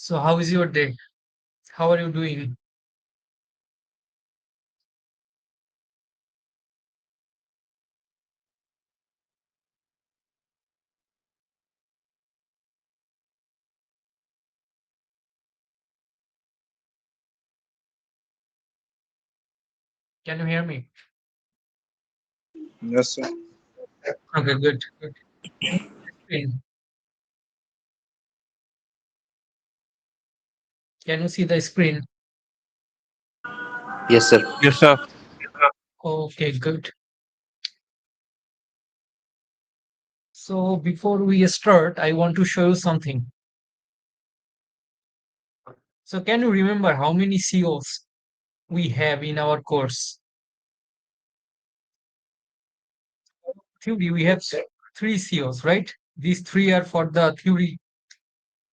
So, how is your day? How are you doing? Can you hear me? Yes, sir. Okay, good, good. Can you see the screen? Can you see the screen? Yes, sir. Yes, sir. Okay, good. So, before we start, I want to show you something. So, can you remember how many COs we have in our course? Theory, we have three COs, right? These three are for the theory,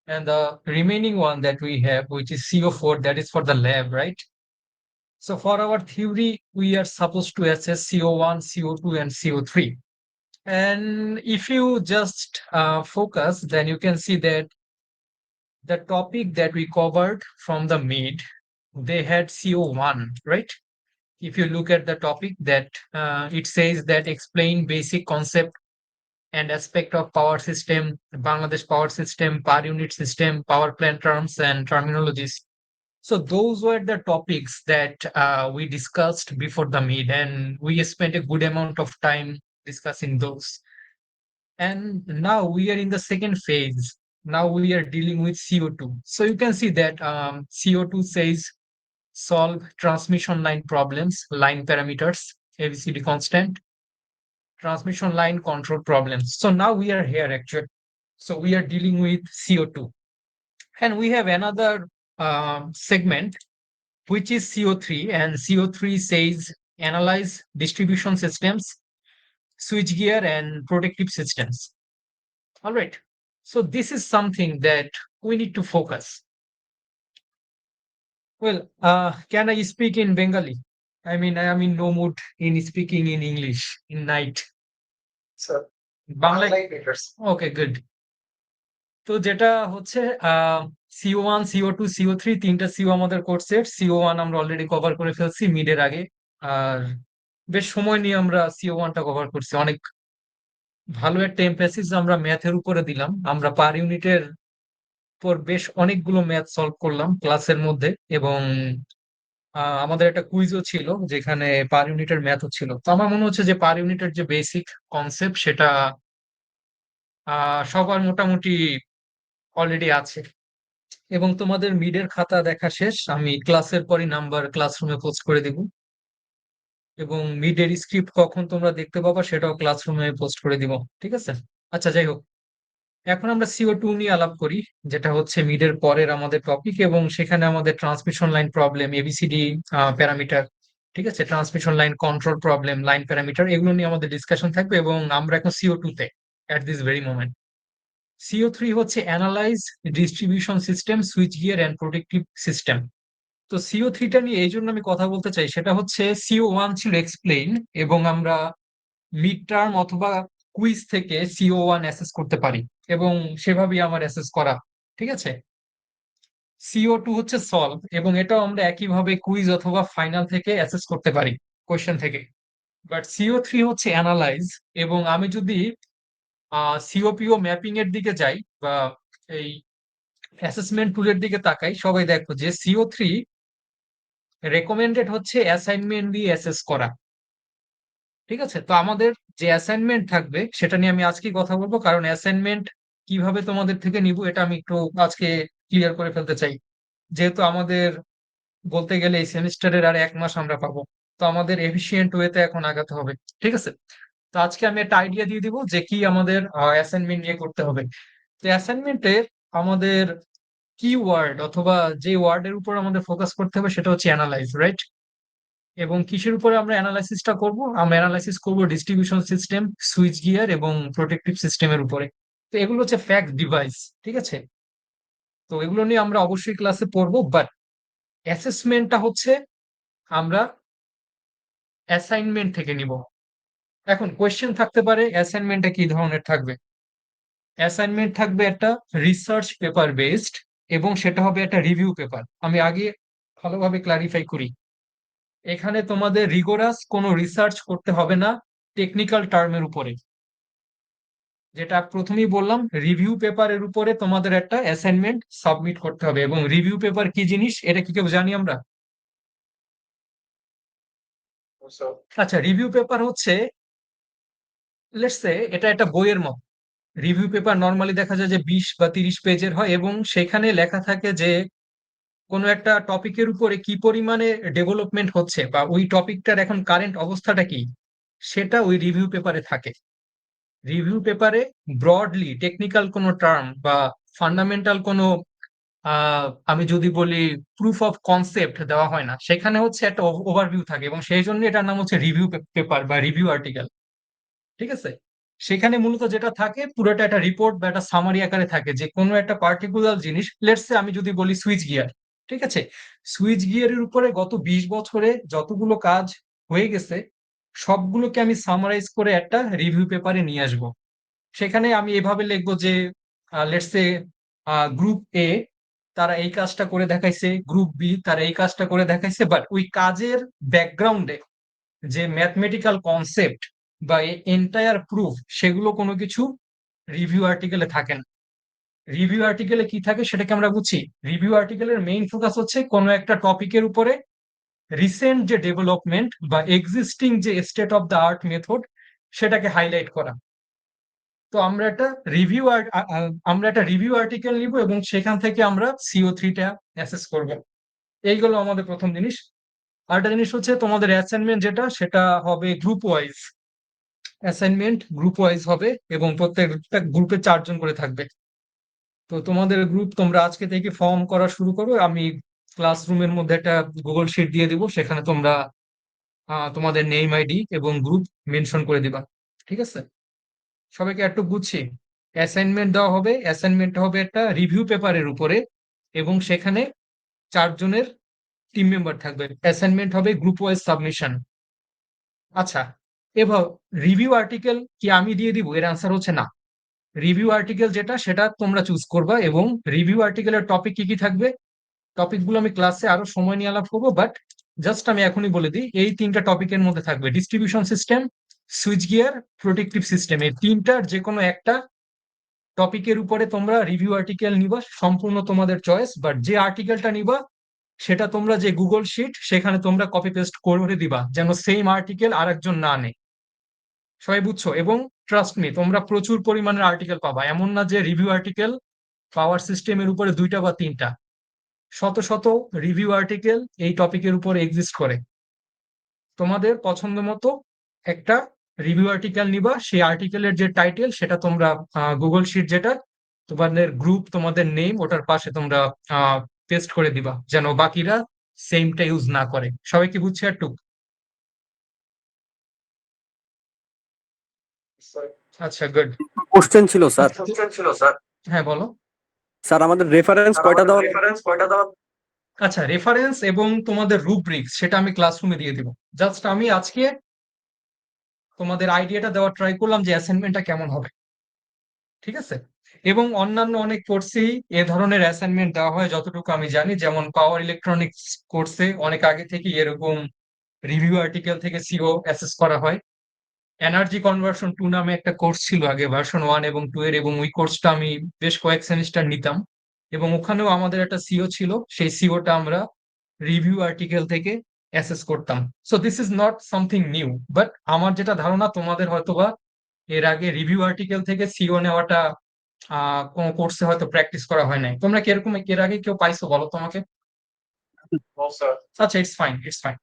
and the remaining one that we have, which is CO4, that is for the lab, right? So, for our theory, we are supposed to assess CO1, CO2, and CO3. And if you just focus, then you can see that the topic that we covered from the mid, they had CO1, right? If you look at the topic that it says that explain basic concept and aspect of power system, Bangladesh power system, per unit system, power plant terms and terminologies. So those were the topics that we discussed before the mid, and we spent a good amount of time discussing those. And now we are in the second phase. Now we are dealing with CO2. So you can see that CO2 says solve transmission line problems, line parameters, ABCD constant, transmission line control problems. So now we are here actually. So we are dealing with CO2. And we have another segment, which is CO3. And CO3 says analyze distribution systems, switchgear, and protective systems. All right. So this is something that we need to focus. Well, can I speak in Bengali? I mean, I am in no mood in speaking in English in night. So বাংলায় better. Okay, good. তো যেটা হচ্ছে CO one CO two CO three তিনটা CO আমাদের কোর্সের CO one আমরা already cover করে ফেলছি মিডের আগে। আর বেশ সময় নিয়ে আমরা সিও ওয়ানটা কভার করছি। অনেক ভালো একটা এমফেসিস আমরা ম্যাথের উপরে দিলাম। আমরা পার ইউনিটের পর বেশ অনেকগুলো ম্যাথ সলভ করলাম ক্লাসের মধ্যে, এবং আমাদের একটা কুইজও ছিল যেখানে পার ইউনিটের ম্যাথও ছিল। তো আমার মনে হচ্ছে যে পার ইউনিটের যে বেসিক কনসেপ্ট সেটা সবার মোটামুটি অলরেডি আছে। এবং তোমাদের মিডের খাতা দেখা শেষ, আমি ক্লাসের পরই নাম্বার ক্লাসরুমে পোস্ট করে দিব, এবং মিডের স্ক্রিপ্ট কখন তোমরা দেখতে পাবা সেটাও ক্লাসরুমে পোস্ট করে দিব। ঠিক আছে? আচ্ছা, যাই হোক, এখন আমরা CO2 নিয়ে আলাপ করি, যেটা হচ্ছে মিডের পরের আমাদের টপিক, এবং সেখানে আমাদের transmission line problem, ABCD parameter, ঠিক আছে, transmission line control problem, line parameter, এগুলো নিয়ে আমাদের ডিসকাশন থাকবে। এবং আমরা এখন CO2 তে at this very moment. CO3 হচ্ছে analyse distribution system, switch gear and protective system. তো CO3টা নিয়ে এই জন্য আমি কথা বলতে চাই, সেটা হচ্ছে CO1 ছিল এক্সপ্লেইন, এবং আমরা মিড টার্ম অথবা কুইজ থেকে CO1 অ্যাসেস করতে পারি, এবং সেভাবেই আমার অ্যাসেস করা। ঠিক আছে? CO2 হচ্ছে সলভ, এবং এটাও আমরা একইভাবে কুইজ অথবা ফাইনাল থেকে অ্যাসেস করতে পারি, কোয়েশ্চেন থেকে। বাট CO3 হচ্ছে অ্যানালাইজ, এবং আমি যদি সিওপিও ম্যাপিং এর দিকে যাই বা এই অ্যাসেসমেন্ট টুলের দিকে তাকাই, সবাই দেখো যে CO3 রেকমেন্ডেড হচ্ছে অ্যাসাইনমেন্ট দিয়ে অ্যাসেস করা। ঠিক আছে? তো আমাদের যে অ্যাসাইনমেন্ট থাকবে সেটা নিয়ে আমি আজকে কথা বলবো, কারণ অ্যাসাইনমেন্ট কিভাবে তোমাদের থেকে নিব এটা আমি একটু আজকে ক্লিয়ার করে ফেলতে চাই। যেহেতু আমাদের বলতে গেলে এই সেমিস্টারের আর 1 মাস আমরা পাবো, তো আমাদের এফিসিয়েন্ট ওয়েতে এখন আগাতে হবে। ঠিক আছে? তো আজকে আমি একটা আইডিয়া দিয়ে দিব যে কি আমাদের অ্যাসাইনমেন্ট নিয়ে করতে হবে। তো অ্যাসাইনমেন্টে আমাদের কি ওয়ার্ড অথবা যে ওয়ার্ডের উপর আমাদের ফোকাস করতে হবে সেটা হচ্ছে অ্যানালাইজ, রাইট? এবং কিসের উপরে আমরা অ্যানালাইসিসটা করব? আমরা অ্যানালাইসিস করব ডিস্ট্রিবিউশন সিস্টেম, সুইচ গিয়ার এবং প্রোটেক্টিভ সিস্টেমের উপরে। তো এগুলো হচ্ছে ফ্যাক্ট ডিভাইস। ঠিক আছে? তো এগুলো নিয়ে আমরা অবশ্যই ক্লাসে পড়বো, বাট অ্যাসেসমেন্টটা হচ্ছে আমরা অ্যাসাইনমেন্ট থেকে নিব। এখন কোয়েশ্চেন থাকতে পারে অ্যাসাইনমেন্টটা কি ধরনের থাকবে। অ্যাসাইনমেন্ট থাকবে একটা রিসার্চ পেপার বেসড, এবং সেটা হবে একটা রিভিউ পেপার। আমি আগে ভালোভাবে ক্লারিফাই করি, এখানে তোমাদের রিগোরাস কোনো রিসার্চ করতে হবে না টেকনিক্যাল টার্মের উপরে। যেটা প্রথমেই বললাম, রিভিউ পেপারের উপরে তোমাদের একটা অ্যাসাইনমেন্ট সাবমিট করতে হবে। এবং রিভিউ পেপার কি জিনিস এটা কি কেউ জানি আমরা? আচ্ছা, রিভিউ পেপার হচ্ছে, লেটস সে এটা একটা বইয়ের মতো। রিভিউ পেপার নর্মালি দেখা যায় যে 20 বা 30 পেজের হয়, এবং সেখানে লেখা থাকে যে কোনো একটা টপিকের উপরে কি পরিমাণে ডেভেলপমেন্ট হচ্ছে বা ওই টপিকটার এখন কারেন্ট অবস্থাটা কি, সেটা ওই রিভিউ পেপারে থাকে। রিভিউ পেপারে ব্রডলি টেকনিক্যাল কোনো টার্ম বা ফান্ডামেন্টাল কোনো আমি যদি বলি প্রুফ অফ কনসেপ্ট দেওয়া হয় না, সেখানে হচ্ছে একটা ওভারভিউ থাকে, এবং সেই জন্য এটার নাম হচ্ছে রিভিউ পেপার বা রিভিউ আর্টিকেল। ঠিক আছে? সেখানে মূলত যেটা থাকে পুরোটা একটা রিপোর্ট বা একটা সামারি আকারে থাকে, যে কোনো একটা পার্টিকুলার জিনিস, লেটস সে আমি যদি বলি সুইচ গিয়ার, ঠিক আছে, সুইচ গিয়ারের উপরে গত 20 বছরে যতগুলো কাজ হয়ে গেছে সবগুলোকে আমি সামারাইজ করে একটা রিভিউ পেপারে নিয়ে আসব। সেখানে আমি এভাবে লিখবো যে লেটস সে গ্রুপ এ তারা এই কাজটা করে দেখাইছে, গ্রুপ বি তারা এই কাজটা করে দেখাইছে, বাট ওই কাজের ব্যাকগ্রাউন্ডে যে ম্যাথমেটিক্যাল কনসেপ্ট বা এন্টায়ার প্রুফ, সেগুলো কোনো কিছু রিভিউ আর্টিকেলে থাকে না। রিভিউ আর্টিকেলে কি থাকে সেটাকে আমরা বুঝি। রিভিউ আর্টিকেলের মেইন ফোকাস হচ্ছে কোনো একটা টপিকের উপরে রিসেন্ট যে ডেভেলপমেন্ট বা এক্সিস্টিং যে state of the art method সেটাকে হাইলাইট করা। তো আমরা একটা রিভিউ আর্টিকেল নিব এবং সেখান থেকে আমরা CO3টা অ্যাসেস করব। এইগুলো আমাদের প্রথম জিনিস। আরেকটা জিনিস হচ্ছে তোমাদের অ্যাসাইনমেন্ট যেটা, সেটা হবে group wise. Assignment group wise হবে এবং প্রত্যেকটা গ্রুপে 4 জন করে থাকবে। তো তোমাদের গ্রুপ তোমরা আজকে থেকে ফর্ম করা শুরু করো। আমি ক্লাসরুমের মধ্যে একটা গুগল শিট দিয়ে দিব, সেখানে তোমরা তোমাদের নেম আইডি এবং গ্রুপ মেনশন করে দিবা। ঠিক আছে? সবাইকে একটু বুঝছি। অ্যাসাইনমেন্ট দেওয়া হবে, অ্যাসাইনমেন্টটা হবে একটা রিভিউ পেপারের উপরে, এবং সেখানে 4 জনের টিম মেম্বার থাকবে। অ্যাসাইনমেন্ট হবে গ্রুপ ওয়াইজ সাবমিশন। আচ্ছা, এবার রিভিউ আর্টিকেল কি আমি দিয়ে দিব? এর আনসার হচ্ছে না। রিভিউ আর্টিকেল যেটা সেটা তোমরা চুজ করবা, এবং রিভিউ আর্টিকেলের টপিক কি কি থাকবে, টপিকগুলো আমি ক্লাসে আরো সময় নিয়ে আলাপ করবো, বাট জাস্ট আমি এখনই বলে দিই, এই 3টা টপিকের মধ্যে থাকবে distribution system, switch gear, protective system. এই 3টার যে কোনো একটা টপিকের উপরে তোমরা রিভিউ আর্টিকেল নিবা, সম্পূর্ণ তোমাদের চয়েস, বাট যে আর্টিকেলটা নিবা সেটা তোমরা যে গুগল শিট সেখানে তোমরা কপি পেস্ট করে দিবা, যেন সেম আর্টিকেল আরেকজন না নেয়। সবাই বুঝছো? এবং ট্রাস্ট মি, তোমরা প্রচুর পরিমাণের আর্টিকেল পাবা। এমন না যে রিভিউ আর্টিকেল পাওয়ার সিস্টেমের উপরে 2টা বা 3টা, শত শত রিভিউ আর্টিকেল এই টপিকের উপরে এক্সিস্ট করে। তোমাদের পছন্দ মতো একটা রিভিউ আর্টিকেল নিবা, সেই আর্টিকেলের যে টাইটেল সেটা তোমরা গুগল শিট যেটা তোমাদের গ্রুপ, তোমাদের নেম, ওটার পাশে তোমরা পেস্ট করে দিবা, যেন বাকিরা সেমটা ইউজ না করে। সবাই কি বুঝছে একটু? আচ্ছা, গুড। কোশ্চেন ছিল স্যার। হ্যাঁ, বলো। স্যার আমাদের রেফারেন্স কয়টা দেওয়া? আচ্ছা, রেফারেন্স এবং তোমাদের রুব্রিক্স সেটা আমি ক্লাসরুমে দিয়ে দিব। জাস্ট আমি আজকে তোমাদের আইডিয়াটা দেওয়ার ট্রাই করলাম যে অ্যাসাইনমেন্টটা কেমন হবে। ঠিক আছে? এবং অন্যান্য অনেক কোর্সেই এ ধরনের অ্যাসাইনমেন্ট দেওয়া হয় যতটুকু আমি জানি, যেমন পাওয়ার ইলেকট্রনিক্স কোর্সে অনেক আগে থেকে এরকম রিভিউ আর্টিকেল থেকে সিও অ্যাসেস করা হয়। এনার্জি কনভার্সন 2 নামে একটা কোর্স ছিল আগে, ভার্সন 1 এবং 2 এর, এবং ওই কোর্সটা আমি বেশ কয়েক সেমিস্টার নিতাম, এবং ওখানেও আমাদের একটা সিও ছিল, সেই সিওটা আমরা রিভিউ আর্টিকেল থেকে অ্যাসেস করতাম। So this is not something new, but আমার যেটা ধারণা তোমাদের হয়তোবা এর আগে রিভিউ আর্টিকেল থেকে সিও নেওয়াটা কোনো কোর্সে হয়তো প্র্যাকটিস করা হয় নাই। তোমরা কি এরকম এর আগে কেউ পাইছো বলো তোমাকে? আচ্ছা, ইটস ফাইন, ইটস ফাইন।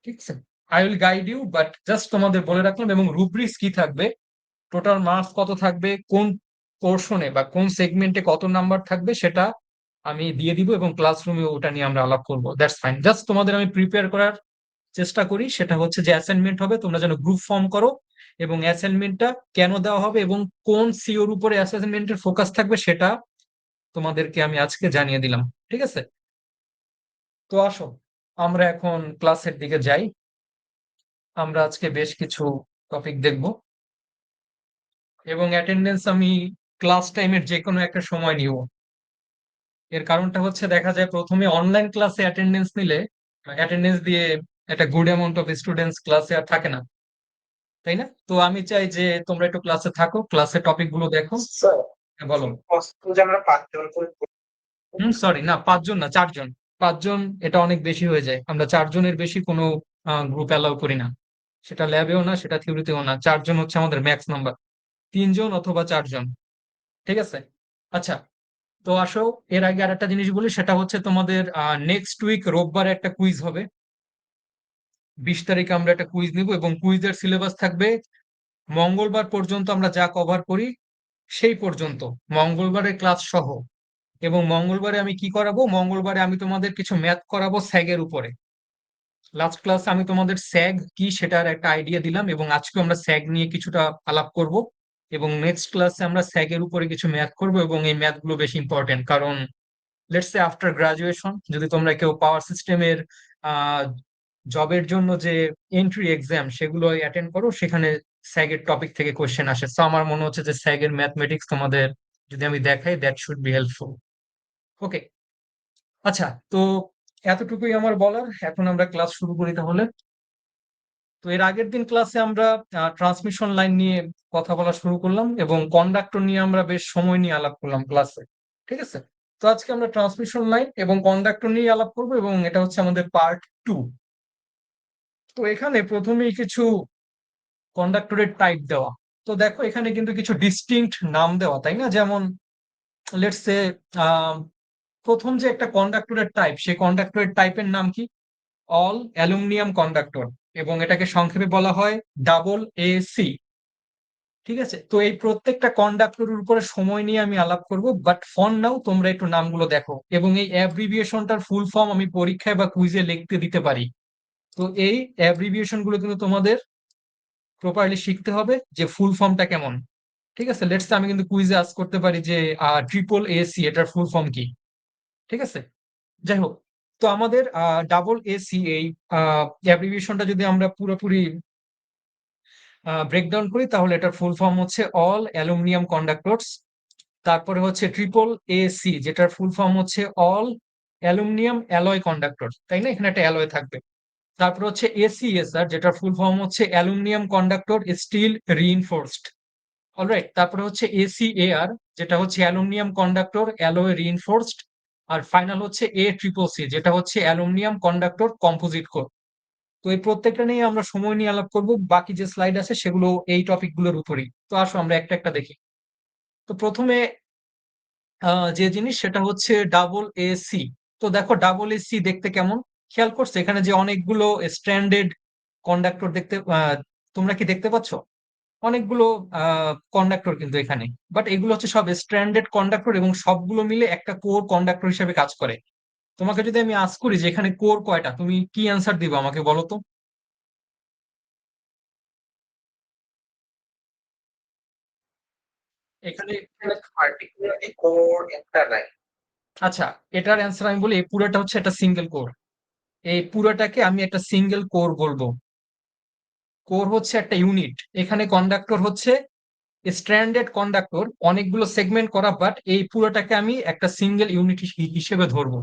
ঠিক আছে, I will guide you, but just তোমাদের বলে রাখলাম। এবং রুব্রিক্স কি থাকবে, টোটাল মার্কস কত থাকবে, কোন পোর্শনে বা কোন সেগমেন্টে কত নাম্বার থাকবে, সেটা আমি দিয়ে দিব, এবং ক্লাসরুমে ওটা নিয়ে আমরা আলাপ করবো। That's fine. জাস্ট তোমাদের আমি প্রিপেয়ার করার চেষ্টা করি, সেটা হচ্ছে যে অ্যাসাইনমেন্ট হবে, তোমরা যেন গ্রুপ ফর্ম করো, এবং অ্যাসাইনমেন্টটা কেন দেওয়া হবে এবং কোন সিওর উপরে অ্যাসাইনমেন্টের ফোকাস থাকবে সেটা তোমাদেরকে আমি আজকে জানিয়ে দিলাম। ঠিক আছে? তো আসো আমরা এখন ক্লাসের দিকে যাই। আমরা আজকে বেশ কিছু টপিক দেখব, এবং অ্যাটেন্ডেন্স আমি ক্লাস টাইমের যে কোনো একটা সময় নিব। এর কারণটা হচ্ছে দেখা যায় প্রথমে অনলাইন ক্লাসে অ্যাটেন্ডেন্স নিলে অ্যাটেন্ডেন্স দিয়ে একটা গুড অ্যামাউন্ট অফ স্টুডেন্টস ক্লাসে আর থাকে না, তাই না? তো আমি চাই যে তোমরা একটু ক্লাসে থাকো, ক্লাসের টপিক গুলো দেখো। স্যার, হ্যাঁ, বলো। যে আমরা 5 জন করে সরি, না 5 জন না, 4 জন। 5 জন এটা অনেক বেশি হয়ে যায়, আমরা 4 জনের বেশি কোনো গ্রুপ অ্যালাউ করি না। সেটা ল্যাবেও না, সেটা থিওরিতেও না। 4 জন হচ্ছে আমাদের ম্যাক্স নাম্বার, 3 জন অথবা 4 জন। ঠিক আছে? আচ্ছা, তো আসো, এর আগে আরেকটা জিনিস বলি, সেটা হচ্ছে তোমাদের নেক্সট উইক রোববার একটা কুইজ হবে। 20 তারিখে আমরা একটা কুইজ নিব, এবং কুইজের সিলেবাস থাকবে মঙ্গলবার পর্যন্ত আমরা যা কভার করি সেই পর্যন্ত, মঙ্গলবারের ক্লাস সহ। এবং মঙ্গলবারে আমি কি করাবো, মঙ্গলবারে আমি তোমাদের কিছু ম্যাথ করাবো স্যাগের উপরে। লাস্ট ক্লাসে আমি তোমাদের স্যাগ কি সেটার একটা আইডিয়া দিলাম, এবং আজকে আমরা স্যাগ নিয়ে কিছুটা আলাপ করব। এবং নেক্সট ক্লাসে আমরা স্যাগের উপরে কিছু ম্যাথ করব, এবং এই ম্যাথ গুলো বেশি ইম্পর্টেন্ট, কারণ লেটস সে আফটার গ্রাজুয়েশন যদি তোমরা কেউ পাওয়ার সিস্টেমের জবের জন্য যে এন্ট্রি এক্সাম সেগুলো অ্যাটেন্ড করো, সেখানে স্যাগের টপিক থেকে কোশ্চেন আসে। তো আমার মনে হচ্ছে যে স্যাগের ম্যাথমেটিক্স তোমাদের যদি আমি দেখাই, দ্যাট শুড বি হেল্পফুল। ওকে, আচ্ছা, তো এতটুকুই আমার বলার। এখন আমরা ক্লাস শুরু করি তাহলে। তো এর আগের দিন ক্লাসে আমরা ট্রান্সমিশন লাইন নিয়ে কথা বলা শুরু করলাম, এবং কন্ডাক্টর নিয়ে আমরা বেশ সময় নিয়ে আলাপ করলাম ক্লাসে। ঠিক আছে? তো আজকে আমরা ট্রান্সমিশন লাইন এবং কন্ডাক্টর নিয়ে আলাপ করবো, এবং এটা হচ্ছে আমাদের পার্ট 2। তো এখানে প্রথমেই কিছু কন্ডাক্টরের টাইপ দেওয়া। তো দেখো, এখানে কিন্তু কিছু ডিস্টিংক্ট নাম দেওয়া, তাই না? যেমন লেটস সে প্রথম যে একটা কন্ডাক্টরের টাইপ, সেই কন্ডাক্টরের টাইপের নাম কি? অল অ্যালুমিনিয়াম কন্ডাক্টর, এবং এটাকে সংক্ষেপে বলা হয় AA। ঠিক আছে? তো এই প্রত্যেকটা কন্ডাক্টরের উপরে সময় নিয়ে আমি আলাপ করব, বাট ফর নাও তোমরা একটু নামগুলো দেখো, এবং এই অ্যাব্রিভিয়েশনটার ফুল ফর্ম আমি পরীক্ষায় বা কুইজে লিখতে দিতে পারি। তো এই অ্যাব্রিভিয়েশন গুলো কিন্তু তোমাদের প্রপারলি শিখতে হবে যে ফুল ফর্মটা কেমন। ঠিক আছে? লেটস আমি কিন্তু কুইজে আস্ক করতে পারি যে AAAC এটার ফুল ফর্ম কি। ঠিক আছে? যাই হোক, তো আমাদের AA এই অ্যাব্রিভিয়েশনটা যদি আমরা পুরোপুরি ব্রেকডাউন করি, তাহলে এটার ফুল ফর্ম হচ্ছে অল অ্যালুমিনিয়াম কন্ডাক্টরস। তারপরে হচ্ছে AAAC, যেটার ফুল ফর্ম হচ্ছে অল অ্যালুমিনিয়াম অ্যালয় কন্ডাক্টর, তাই না? এখানে একটা অ্যালয় থাকবে। তারপর হচ্ছে ACSR, যেটার ফুল ফর্ম হচ্ছে aluminium conductor steel reinforced. Alright, তারপরে হচ্ছে ACAR, যেটা হচ্ছে অ্যালুমিনিয়াম কন্ডাক্টর অ্যালয় রিইনফোর্সড। আর ফাইনাল হচ্ছে ACCC, যেটা হচ্ছে অ্যালুমিনিয়াম কন্ডাক্টর কম্পোজিট কোর। তো এই প্রত্যেকটা নিয়ে আমরা সময় নিয়ে আলাপ করব, বাকি যে স্লাইড আছে সেগুলো এই টপিক গুলোর উপরই। তো আসো আমরা একটা একটা দেখি। তো প্রথমে যে জিনিস সেটা হচ্ছে AA। তো দেখো AA দেখতে কেমন, খেয়াল করছো এখানে যে অনেকগুলো স্ট্র্যান্ডেড কন্ডাক্টর দেখতে তোমরা কি দেখতে পাচ্ছ? অনেকগুলো কন্ডাক্টর কিন্তু এখানে, বাট এগুলো হচ্ছে সব স্ট্র্যান্ডেড কন্ডাক্টর, এবং সবগুলো মিলে একটা কোর কন্ডাক্টর হিসেবে কাজ করে। তোমাকে যদি আমি আস্ক করি যে এখানে কোর কয়টা, তুমি কি অ্যান্সার দিবে আমাকে বলো তো? এখানে পার্টিকুলারলি কোর একটা নাই। আচ্ছা, এটার অ্যান্সার আমি বলি, এই পুরোটা হচ্ছে একটা সিঙ্গেল কোর। এই পুরোটাকে আমি একটা সিঙ্গেল কোর বলবো। কোর হচ্ছে একটা ইউনিট, এখানে কন্ডাক্টর হচ্ছে স্ট্র্যান্ডেড কন্ডাক্টর, অনেকগুলো সেগমেন্ট করা, বাট এই পুরোটাকে আমি একটা সিঙ্গেল ইউনিট হিসেবে ধরবো।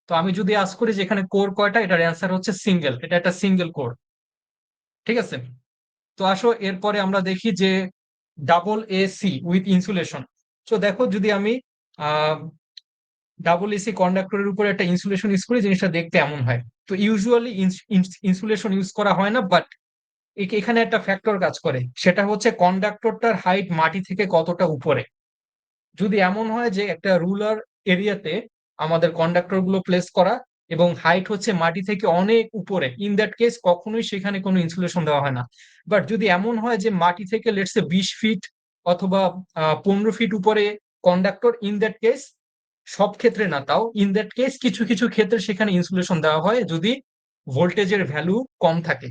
তো আমি যদি আস্ক করি যে এখানে কোর কয়টা, এটার অ্যান্সার হচ্ছে সিঙ্গেল, এটা একটা সিঙ্গেল কোর। ঠিক আছে? তো আসো এরপরে আমরা দেখি যে AA উইথ ইনসুলেশন। তো দেখো, যদি আমি AA কন্ডাক্টরের উপরে একটা ইনসুলেশন ইউজ করি, জিনিসটা দেখতে এমন হয়। তো ইউজুয়ালি ইনসুলেশন ইউজ করা হয় না, বাট এখানে একটা ফ্যাক্টর কাজ করে, সেটা হচ্ছে কন্ডাক্টরটার হাইট মাটি থেকে কতটা উপরে। যদি এমন হয় যে একটা রুলার এরিয়াতে আমাদের কন্ডাক্টর গুলো প্লেস করা, এবং হাইট হচ্ছে মাটি থেকে অনেক উপরে, ইন দ্যাট কেস কখনোই সেখানে কোনো ইনসুলেশন দেওয়া হয় না। বাট যদি এমন হয় যে মাটি থেকে লেটস সে 20 ফিট অথবা 15 ফিট উপরে কন্ডাক্টর, ইন দ্যাট কেস, সব ক্ষেত্রে না তাও, ইন দ্যাট কেস কিছু কিছু ক্ষেত্রে সেখানে ইনসুলেশন দেওয়া হয়, যদি ভোল্টেজের ভ্যালু কম থাকে।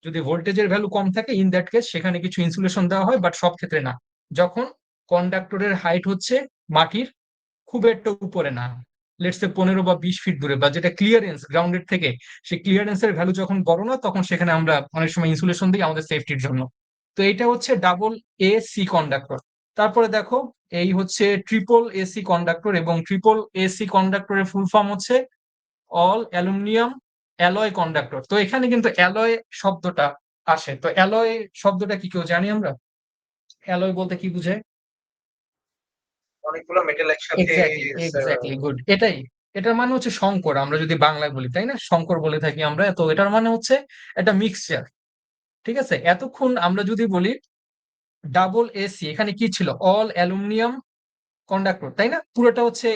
যদি ভোল্টেজের ভ্যালু কম থাকে, ইন দ্যাট কেস সেখানে কিছু ইনসুলেশন দেওয়া হয়, বাট সব ক্ষেত্রে না। যখন কন্ডাক্টরের হাইট হচ্ছে মাটির খুব একটা উপরে না, লেটস সে 15 বা 20 ফিট দূরে, বা যেটা ক্লিয়ারেন্স গ্রাউন্ডের থেকে, সেই ক্লিয়ারেন্সের ভ্যালু যখন বড় না, তখন সেখানে আমরা অনেক সময় ইনসুলেশন দিই আমাদের সেফটির জন্য। তো এটা হচ্ছে AA কন্ডাক্টর। তারপরে দেখো এই হচ্ছে ট্রিপল এসি কন্ডাক্টর, এবং ট্রিপল এসি কন্ডাক্টরের ফুল ফর্ম হচ্ছে অল অ্যালুমিনিয়াম অ্যালয় কন্ডাক্টর। তো এখানে কিন্তু অ্যালয় শব্দটা আসে। তো অ্যালয় শব্দটা কি কেউ জানি আমরা? অ্যালয় বলতে কি বুঝায়? অনেকগুলো মেটাল একসাথে এক্স্যাক্টলি গুড, এটাই। এটার মানে হচ্ছে সংকর, আমরা যদি বাংলায় বলি, তাই না? সংকর বলে থাকি আমরা। তো এটার মানে হচ্ছে একটা মিক্সচার। ঠিক আছে, এতক্ষণ আমরা যদি বলি ডাবল এসি, এখানে কি ছিল? অল অ্যালুমিনিয়াম কন্ডাক্টর, তাই না? পুরোটা হচ্ছে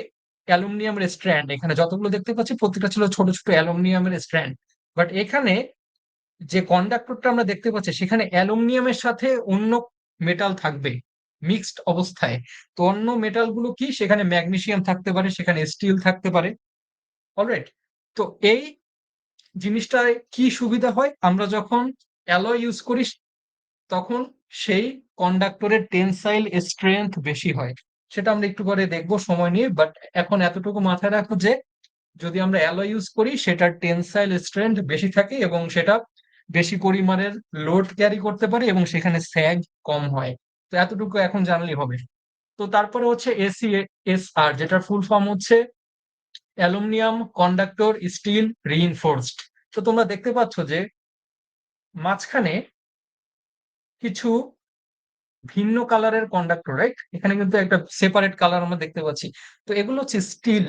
অ্যালুমিনিয়ামের স্ট্র্যান্ড। এখানে যতগুলো দেখতে পাচ্ছি প্রত্যেকটা ছিল ছোট ছোট অ্যালুমিনিয়ামের স্ট্র্যান্ড। বাট এখানে যে কন্ডাক্টরটা আমরা দেখতে পাচ্ছি সেখানে অ্যালুমিনিয়ামের সাথে অন্য মেটাল থাকবে মিক্সড অবস্থায়। তো অন্য মেটাল গুলো কি? সেখানে ম্যাগনেসিয়াম থাকতে পারে, সেখানে স্টিল থাকতে পারে। অলরাইট। তো এই জিনিসটায় কি সুবিধা হয়? আমরা যখন অ্যালয় ইউজ করি তখন সেই কন্ডাক্টরের টেনসাইল স্ট্রেংথ বেশি হয়। সেটা আমরা একটু পরে দেখবো সময় নিয়ে। বাট এখন এতটুকু মাথায় রাখো যে যদি আমরা অ্যালয় ইউজ করি সেটার টেনসাইল স্ট্রেংথ বেশি থাকে এবং সেটা বেশি পরিমাণের লোড ক্যারি করতে পারে এবং সেখানে স্যাগ কম হয়। তো এতটুকু এখন জানলেই হবে। তো তারপরে হচ্ছে এসিএসআর, যেটার ফুল ফর্ম হচ্ছে অ্যালুমিনিয়াম কন্ডাক্টর স্টিল রিইনফোর্সড। তো তোমরা দেখতে পাচ্ছ যে মাঝখানে কিছু ভিন্ন কালারের কন্ডাক্টর, রাইট? এখানে কিন্তু একটা সেপারেট কালার আমরা দেখতে পাচ্ছি। তো এগুলো হচ্ছে স্টিল।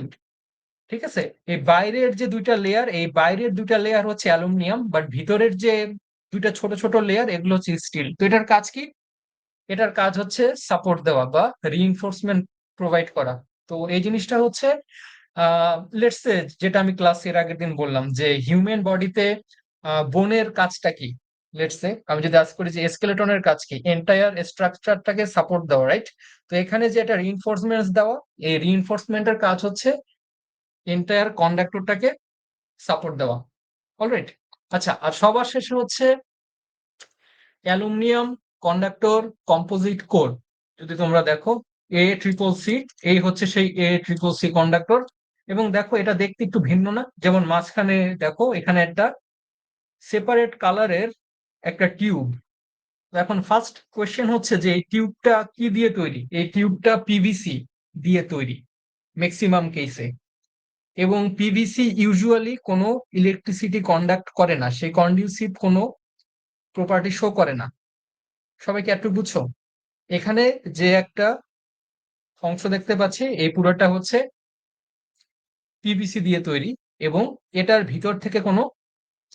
ঠিক আছে, এই বাইরের যে দুইটা লেয়ার, এই বাইরের দুইটা লেয়ার হচ্ছে অ্যালুমিনিয়াম, বাট ভিতরের যে দুইটা ছোট ছোট লেয়ার এগুলো হচ্ছে স্টিল। তো এটার কাজ কি? এটার কাজ হচ্ছে সাপোর্ট দেওয়া বা রিইনফোর্সমেন্ট প্রোভাইড করা। তো এই জিনিসটা হচ্ছে লেটস সে, যেটা আমি ক্লাসের আগের দিন বললাম যে হিউম্যান বডিতে বোনের কাজটা কি। লেটস সে আমি যদি আজ করি যে স্কেলেটনের কাজ কি? এন্টায়ার স্ট্রাকচারটাকে সাপোর্ট দেওয়া, রাইট? তো এখানে যে একটা রিইনফোর্সমেন্ট দেওয়া, এই রিইনফোর্সমেন্টের কাজ হচ্ছে এন্টায়ার কন্ডাক্টরটাকে সাপোর্ট দেওয়া। অলরাইট। আচ্ছা, আর সবার শেষে হচ্ছে অ্যালুমিনিয়াম কন্ডাক্টর কম্পোজিট কোর। যদি তোমরা দেখো A CCC, এই হচ্ছে সেই A CCC কন্ডাক্টর। এবং দেখো এটা দেখতে একটু ভিন্ন না? যেমন মাঝখানে দেখো এখানে একটা সেপারেট কালারের একটা টিউব। এখন ফার্স্ট কোয়েশ্চেন হচ্ছে যে এই টিউবটা কি দিয়ে তৈরি? এই টিউবটা পিভিসি দিয়ে তৈরি ম্যাক্সিমাম কেসে। এবং পিভিসি ইউজুয়ালি কোনো ইলেকট্রিসিটি কন্ডাক্ট করে না, সেই কন্ডিউসিভ কোনো প্রপার্টি শো করে না। সবাই কি একটু বুঝছো? এখানে যে একটা অংশ দেখতে পাচ্ছি এই পুরোটা হচ্ছে পিভিসি দিয়ে তৈরি এবং এটার ভিতর থেকে কোনো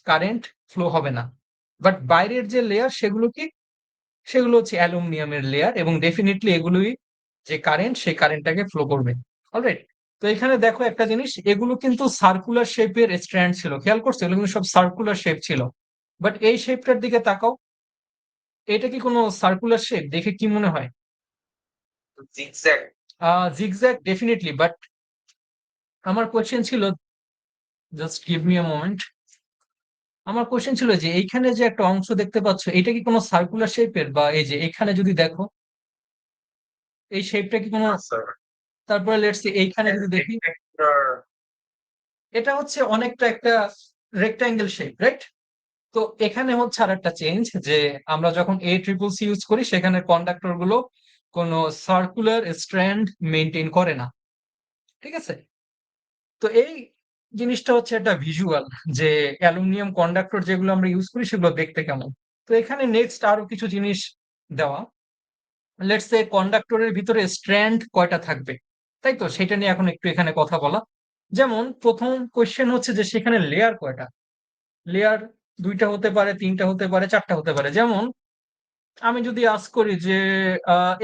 কারেন্ট ফ্লো হবে না। বাট বাইরের যে লেয়ার সেগুলো কি? সেগুলো হচ্ছে অ্যালুমিনিয়ামের লেয়ার এবং ডেফিনেটলি এগুলোই যে কারেন্ট, সেই কারেন্টটাকে ফ্লো করবে। অলরাইট। তো এখানে দেখো একটা জিনিস, এগুলো কিন্তু সার্কুলার শেপের স্ট্র্যান্ড ছিল। খেয়াল করছো? এগুলো কিন্তু সব সার্কুলার শেপ ছিল। বাট এই শেপটার দিকে তাকাও, এটা কি কোনো সার্কুলার শেপ? দেখে কি মনে হয়? জিগজ্যাগ। জিগজ্যাগ ডেফিনেটলি, বাট আমার কোয়েশ্চেন ছিল, just give me a moment. আমার কোয়েশ্চেন ছিল যে এইখানে যে একটা অংশ দেখতে পাচ্ছ এটা কি কোনো সার্কুলার শেপের? বা এই যে এখানে যদি দেখো এই শেপটা কি কোনো? স্যার, তারপরে লেটস সে এইখানে যদি দেখি, এটা হচ্ছে অনেকটা একটা রেক্টাঙ্গেল শেপ, রাইট? তো এখানে হচ্ছে আর একটা চেঞ্জ যে আমরা যখন A CCC ইউজ করি সেখানে কন্ডাক্টর গুলো কোনো সার্কুলার স্ট্র্যান্ড মেনটেন করে না। ঠিক আছে, তো এই জিনিসটা হচ্ছে একটা ভিজুয়াল যে অ্যালুমিনিয়াম কন্ডাক্টর যেগুলো আমরা ইউজ করি সেগুলো দেখতে কেমন। তো এখানে নেক্সট আরো কিছু জিনিস দেওয়া। লেটস সে কন্ডাক্টরের ভিতরে স্ট্র্যান্ড কয়টা থাকবে, তাই তো? সেটা নিয়ে এখন একটু এখানে কথা বলা। যেমন প্রথম কোয়েশ্চেন হচ্ছে যে সেখানে লেয়ার কয়টা? লেয়ার দুইটা হতে পারে, তিনটা হতে পারে, চারটা হতে পারে। যেমন আমি যদি আস্ক করি যে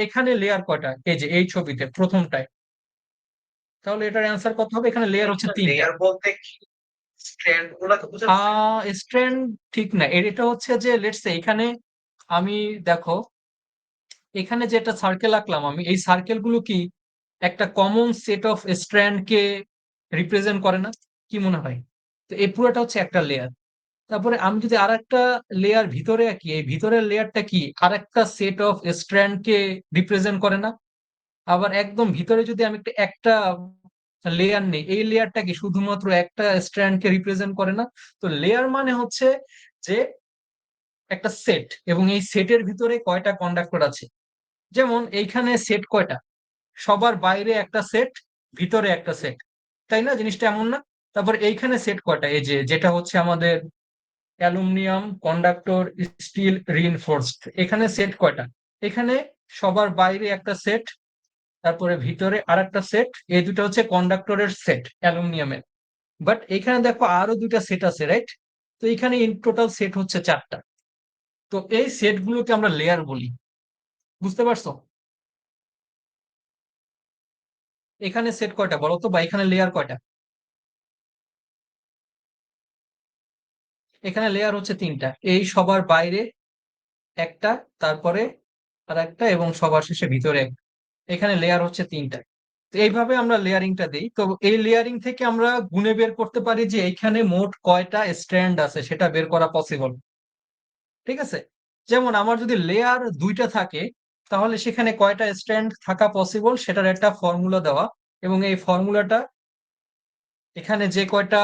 এখানে লেয়ার কয়টা, এই যে এই ছবিতে প্রথমটায়, তাহলে এটার অ্যান্সার কত হবে? এখানে লেয়ার হচ্ছে তিনটা। লেয়ার বলতে কি স্ট্র্যান্ড গুলোকে বোঝাচ্ছে? স্ট্র্যান্ড ঠিক না, এটা হচ্ছে যে লেটস সে এখানে আমি দেখো এখানে যে একটা সার্কেল আঁকলাম আমি, এই সার্কেল গুলো কি একটা common set of strand K represent করে না? কি মনে হয়? তো এই পুরোটা হচ্ছে একটা লেয়ার। তারপরে আমি যদি আর একটা লেয়ার ভিতরে আঁকি, এই ভিতরের লেয়ারটা কি আর একটা set of strand K represent করে না? আবার একদম ভিতরে যদি আমি একটা লেয়ার নেই, এই লেয়ারটা কি শুধুমাত্র একটা স্ট্র্যান্ড কে রিপ্রেজেন্ট করে না? তো লেয়ার মানে হচ্ছে যে একটা সেট এবং এই সেটের ভিতরে কয়টা কন্ডাক্টর আছে। যেমন এইখানে সেট কয়টা, সবার বাইরে একটা সেট, ভিতরে একটা সেট, তাই না? জিনিসটা এমন না? তারপর এইখানে সেট কয়টা, এই যে যেটা হচ্ছে আমাদের অ্যালুমিনিয়াম কন্ডাক্টর স্টিল রিইনফোর্সড, এখানে সেট কয়টা? এখানে সবার বাইরে একটা সেট, তারপরে ভিতরে আর একটা সেট, এই দুটো হচ্ছে কন্ডাক্টরের সেট অ্যালুমিনিয়ামের। বাট এখানে দেখো আরো দুইটা সেট আছে, রাইট? তো এখানে ইন টোটাল সেট হচ্ছে 4টা। তো এই সেট গুলোকে আমরা লেয়ার বলি, বুঝতে পারছো? এখানে সেট কয়টা বলো তো, বা এখানে লেয়ার কয়টা? এখানে লেয়ার হচ্ছে 3টা, এই সবার বাইরে একটা, তারপরে আর একটা, এবং সবার শেষে ভিতরে একটা। এখানে লেয়ার হচ্ছে 3টা। তো এইভাবে আমরা লেয়ারিংটা দিই। তো এই লেয়ারিং থেকে আমরা গুণে বের করতে পারি যে এইখানে মোট কয়টা স্ট্র্যান্ড আছে, সেটা বের করা পসিবল। ঠিক আছে? যেমন আমার যদি লেয়ার 2টা থাকে, তাহলে সেখানে কয়টা স্ট্র্যান্ড থাকা পসিবল সেটার একটা ফর্মুলা দেওয়া, এবং এই ফর্মুলাটা এখানে যে কয়টা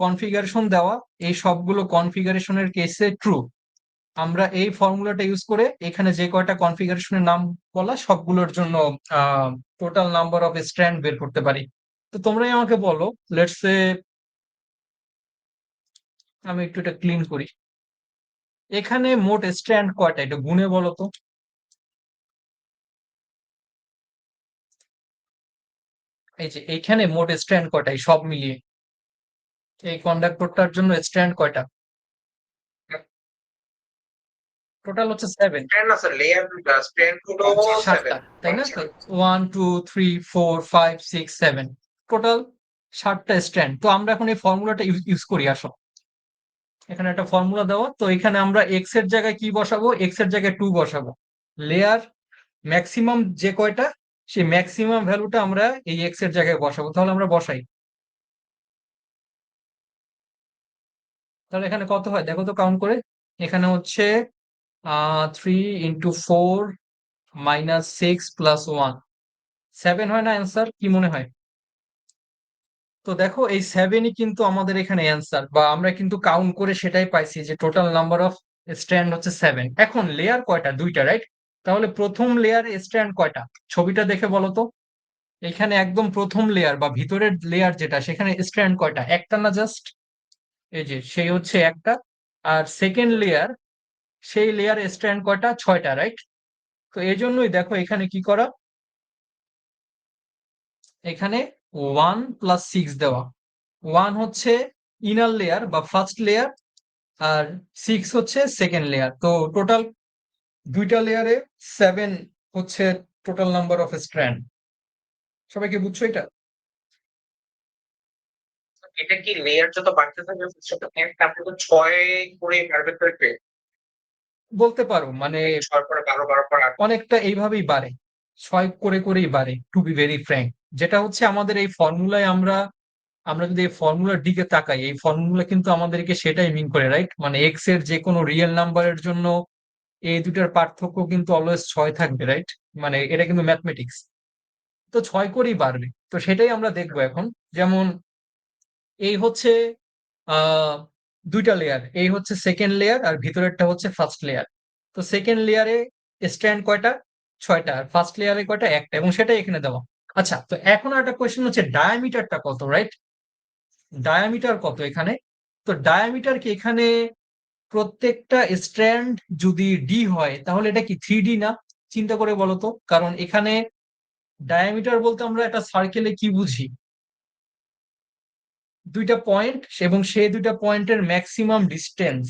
কনফিগারেশন দেওয়া, এই সবগুলো কনফিগারেশনের কেসে ট্রু। আমরা এই ফর্মুলাটা ইউজ করে এখানে যে কয়টা কনফিগারেশনের নাম বলা, সবগুলোর জন্য টোটাল নাম্বার অফ স্ট্র্যান্ড বের করতে পারি। তো তোমরাই আমাকে বলো, লেটস সে আমি একটু এটা ক্লিন করি। এখানে মোট স্ট্র্যান্ড কয়টা, এটা গুণে বলো তো। এই যে এইখানে মোট স্ট্র্যান্ড কয়টা, এই সব মিলিয়ে এই কন্ডাক্টরটার জন্য স্ট্র্যান্ড কয়টা? টোটাল হচ্ছে 7। স্ট্যান্ড না স্যার, লেয়ার স্ট্যান্ড হলো 7টা, 7। তাই না? তো 1 2 3 4 5 6 7, টোটাল 7টা স্ট্র্যান্ড। তো আমরা এখন এই ফর্মুলাটা ইউজ করি, আসো। এখানে একটা ফর্মুলা দেওয়া, তো এখানে আমরা এক্স এর জায়গায় কি বসাবো? এক্স এর জায়গায় 2 বসাবো। লেয়ার ম্যাক্সিমাম যে কয়টা, সেই ম্যাক্সিমাম ভ্যালুটা আমরা এই এক্স এর জায়গায় বসাবো। তাহলে আমরা বসাই, তাহলে এখানে কত হয় দেখো তো কাউন্ট করে। এখানে হচ্ছে 3 × 4 - 6 + 1, 7 হয় না অ্যান্সার? কি মনে হয়? তো দেখো এই 7ই কিন্তু আমাদের এখানে অ্যান্সার, বা আমরা কিন্তু কাউন্ট করে সেটাই পাইছি যে টোটাল নাম্বার অফ স্ট্র্যান্ড হচ্ছে 7। এখন লেয়ার কয়টা? 2টা, রাইট? তাহলে প্রথম লেয়ার স্ট্র্যান্ড কয়টা, ছবিটা দেখে বলো তো। এখানে একদম প্রথম লেয়ার বা ভিতরের লেয়ার যেটা, সেখানে স্ট্র্যান্ড কয়টা? একটা না জাস্ট? এই যে সেই হচ্ছে একটা। আর সেকেন্ড লেয়ার, সেই লেয়ার স্ট্র্যান্ড কয়টা? 6টা, রাইট? তো এই জন্যই দেখো এখানে কি করা, এখানে 1 + 6 দেওয়া। 1 হচ্ছে ইনার লেয়ার বা ফার্স্ট লেয়ার, আর 6 হচ্ছে সেকেন্ড লেয়ার। তো টোটাল 2টা লেয়ারে 7 হচ্ছে টোটাল নাম্বার অফ স্ট্র্যান্ড। সবাই কি বুঝছো এটা? এটা কি লেয়ার যত বাড়তে থাকবে সেটা একটা আপনি তো 6 করে বাড়বে থাকবে, বলতে পারো, মানে 6 পরে 12, 12 পরে 8। অনেকটা এইভাবেই বাড়ে, 6 করে করেই বাড়ে, টু বি ভেরি ফ্র্যাঙ্ক। যেটা হচ্ছে আমাদের এই ফর্মুলায়, আমরা আমরা যদি এই ফর্মুলার দিকে তাকাই, এই ফর্মুলা কিন্তু আমাদেরকে সেটাই মিন করে, রাইট? মানে এক্স এর যে কোনো রিয়েল নাম্বারের জন্য এই দুটার পার্থক্য কিন্তু অলওয়েজ 6 থাকবে, রাইট? মানে এটা কিন্তু ম্যাথমেটিক্স। তো 6 করেই বাড়বে। তো সেটাই আমরা দেখবো এখন। যেমন এই হচ্ছে আহ 2টা লেয়ার, এই হচ্ছে সেকেন্ড লেয়ার আর ভিতরেরটা হচ্ছে ফার্স্ট লেয়ার। তো সেকেন্ড লেয়ারে স্ট্র্যান্ড কয়টা? 6টা। আর ফার্স্ট লেয়ারে কয়টা? একটা, এবং সেটাই এখানে দেওয়া। আচ্ছা, তো এখন একটা কোয়েশ্চেন হচ্ছে ডায়ামিটারটা কত, রাইট? ডায়ামিটার কত এখানে? তো ডায়ামিটার কি এখানে প্রত্যেকটা স্ট্র্যান্ড যদি ডি হয়, তাহলে এটা কি 3D না? চিন্তা করে বলো তো। কারণ এখানে ডায়ামিটার বলতে আমরা একটা সার্কেলে কি বুঝি? 2টা পয়েন্ট, এবং সেই 2টা পয়েন্টের ম্যাক্সিমাম ডিস্টেন্স।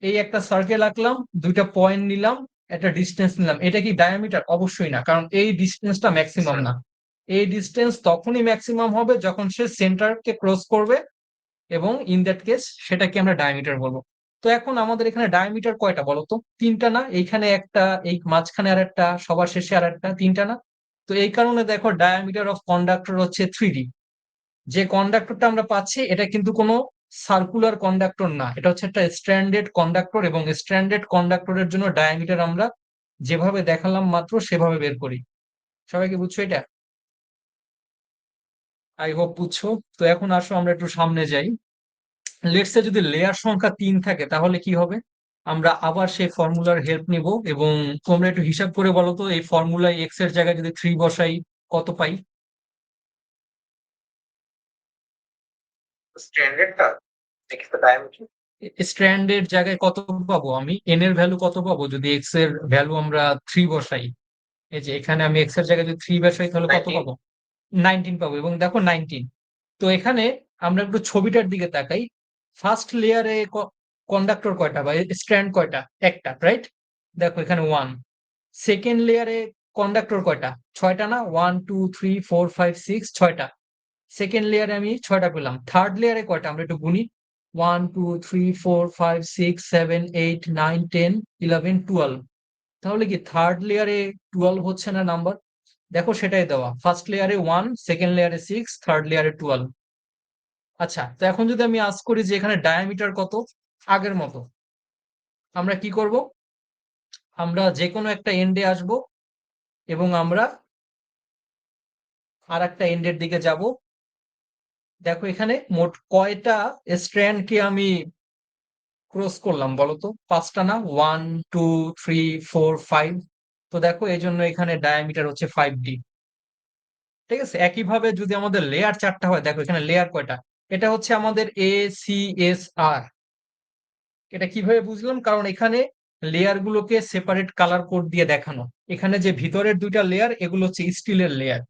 এই একটা সার্কেল আঁকলাম, 2টা পয়েন্ট নিলাম, একটা ডিস্টেন্স নিলাম, এটা কি ডায়ামিটার? অবশ্যই না, কারণ এই ডিস্টেন্সটা ম্যাক্সিমাম না। এই ডিস্টেন্স তখনই ম্যাক্সিমাম হবে যখন সে সেন্টারকে ক্রস করবে, এবং ইন দ্যাট কেস সেটাকে আমরা ডায়ামিটার বলবো। তো এখন আমাদের এখানে ডায়ামিটার কয়টা বলো তো? 3টা না? এইখানে একটা, এই মাঝখানে আর একটা, সবার শেষে আর একটা, 3টা না? তো এই কারণে দেখো ডায়ামিটার অফ কন্ডাক্টর হচ্ছে 3D। যে কন্ডাক্টরটা আমরা পাচ্ছি এটা কিন্তু কোনো সার্কুলার কন্ডাক্টর না, এটা হচ্ছে একটা স্ট্র্যান্ডেড কন্ডাক্টর, এবং স্ট্র্যান্ডেড কন্ডাক্টরের জন্য ডায়ামিটার আমরা যেভাবে দেখালাম মাত্র সেভাবে বের করি। সবাই কি বুঝছো এটা? আই হোপ বুঝছো। তো এখন আসো আমরা একটু সামনে যাই। লেটস সে যদি লেয়ার সংখ্যা 3 থাকে তাহলে কি হবে? আমরা আবার সেই ফর্মুলার হেল্প নিব এবং তোমরা একটু হিসাব করে বলো তো এই ফর্মুলায় এক্স এর জায়গায় যদি 3 বসাই কত পাই? স্ট্যান্ডার্ডটা দেখি তো ডায়ামিটার। স্ট্র্যান্ডের জায়গায় কত পাবো আমি? এন এর ভ্যালু কত পাবো যদি এক্স এর ভ্যালু আমরা 3 বসাই? এই যে এখানে আমি এক্স এর জায়গায় যদি 3 বসাই তাহলে কত 19। পাবো? 19 পাবো। এবং দেখো 19। তো এখানে আমরা একটু ছবিটার দিকে তাকাই। ফার্স্ট লেয়ারে কন্ডাক্টর কয়টা বা স্ট্র্যান্ড কয়টা? একটা, রাইট? দেখো এখানে 1। সেকেন্ড লেয়ারে কন্ডাক্টর কয়টা? 6টা না? 1 2 3 4 5 6, 6টা। সেকেন্ড লেয়ারে আমি 6টা পেলাম। থার্ড লেয়ারে কয়টা আমরা একটু গুনি। 1 2 3 4 5 6 7 8 9 10 11 12। তাহলে কি থার্ড লেয়ারে 12 হচ্ছে না নাম্বার? দেখো সেটাই দেওয়া, ফার্স্ট লেয়ারে 1, সেকেন্ড লেয়ারে 6, থার্ড লেয়ারে 12। আচ্ছা, তো এখন যদি আমি আস্ক করি যে এখানে ডায়ামিটার কত, আগের মতো আমরা কি করব? আমরা যে কোনো একটা এন্ডে আসব এবং আমরা আর একটা এন্ডের দিকে যাব। দেখো এখানে মোট কয়টা স্ট্র্যান্ডকে আমি ক্রস করলাম বলো তো? 5টা না? 1 2 3 4 5। তো দেখো এই জন্য এখানে ডায়ামিটার হচ্ছে 5D। ঠিক আছে, একইভাবে যদি আমাদের লেয়ার 4টা হয়, দেখো এখানে লেয়ার কয়টা? এটা হচ্ছে আমাদের ACSR। এটা কিভাবে বুঝলাম? কারণ এখানে লেয়ার গুলোকে সেপারেট কালার কোড দিয়ে দেখানো। এখানে যে ভিতরের দুইটা লেয়ার এগুলো হচ্ছে স্টিলের লেয়ার।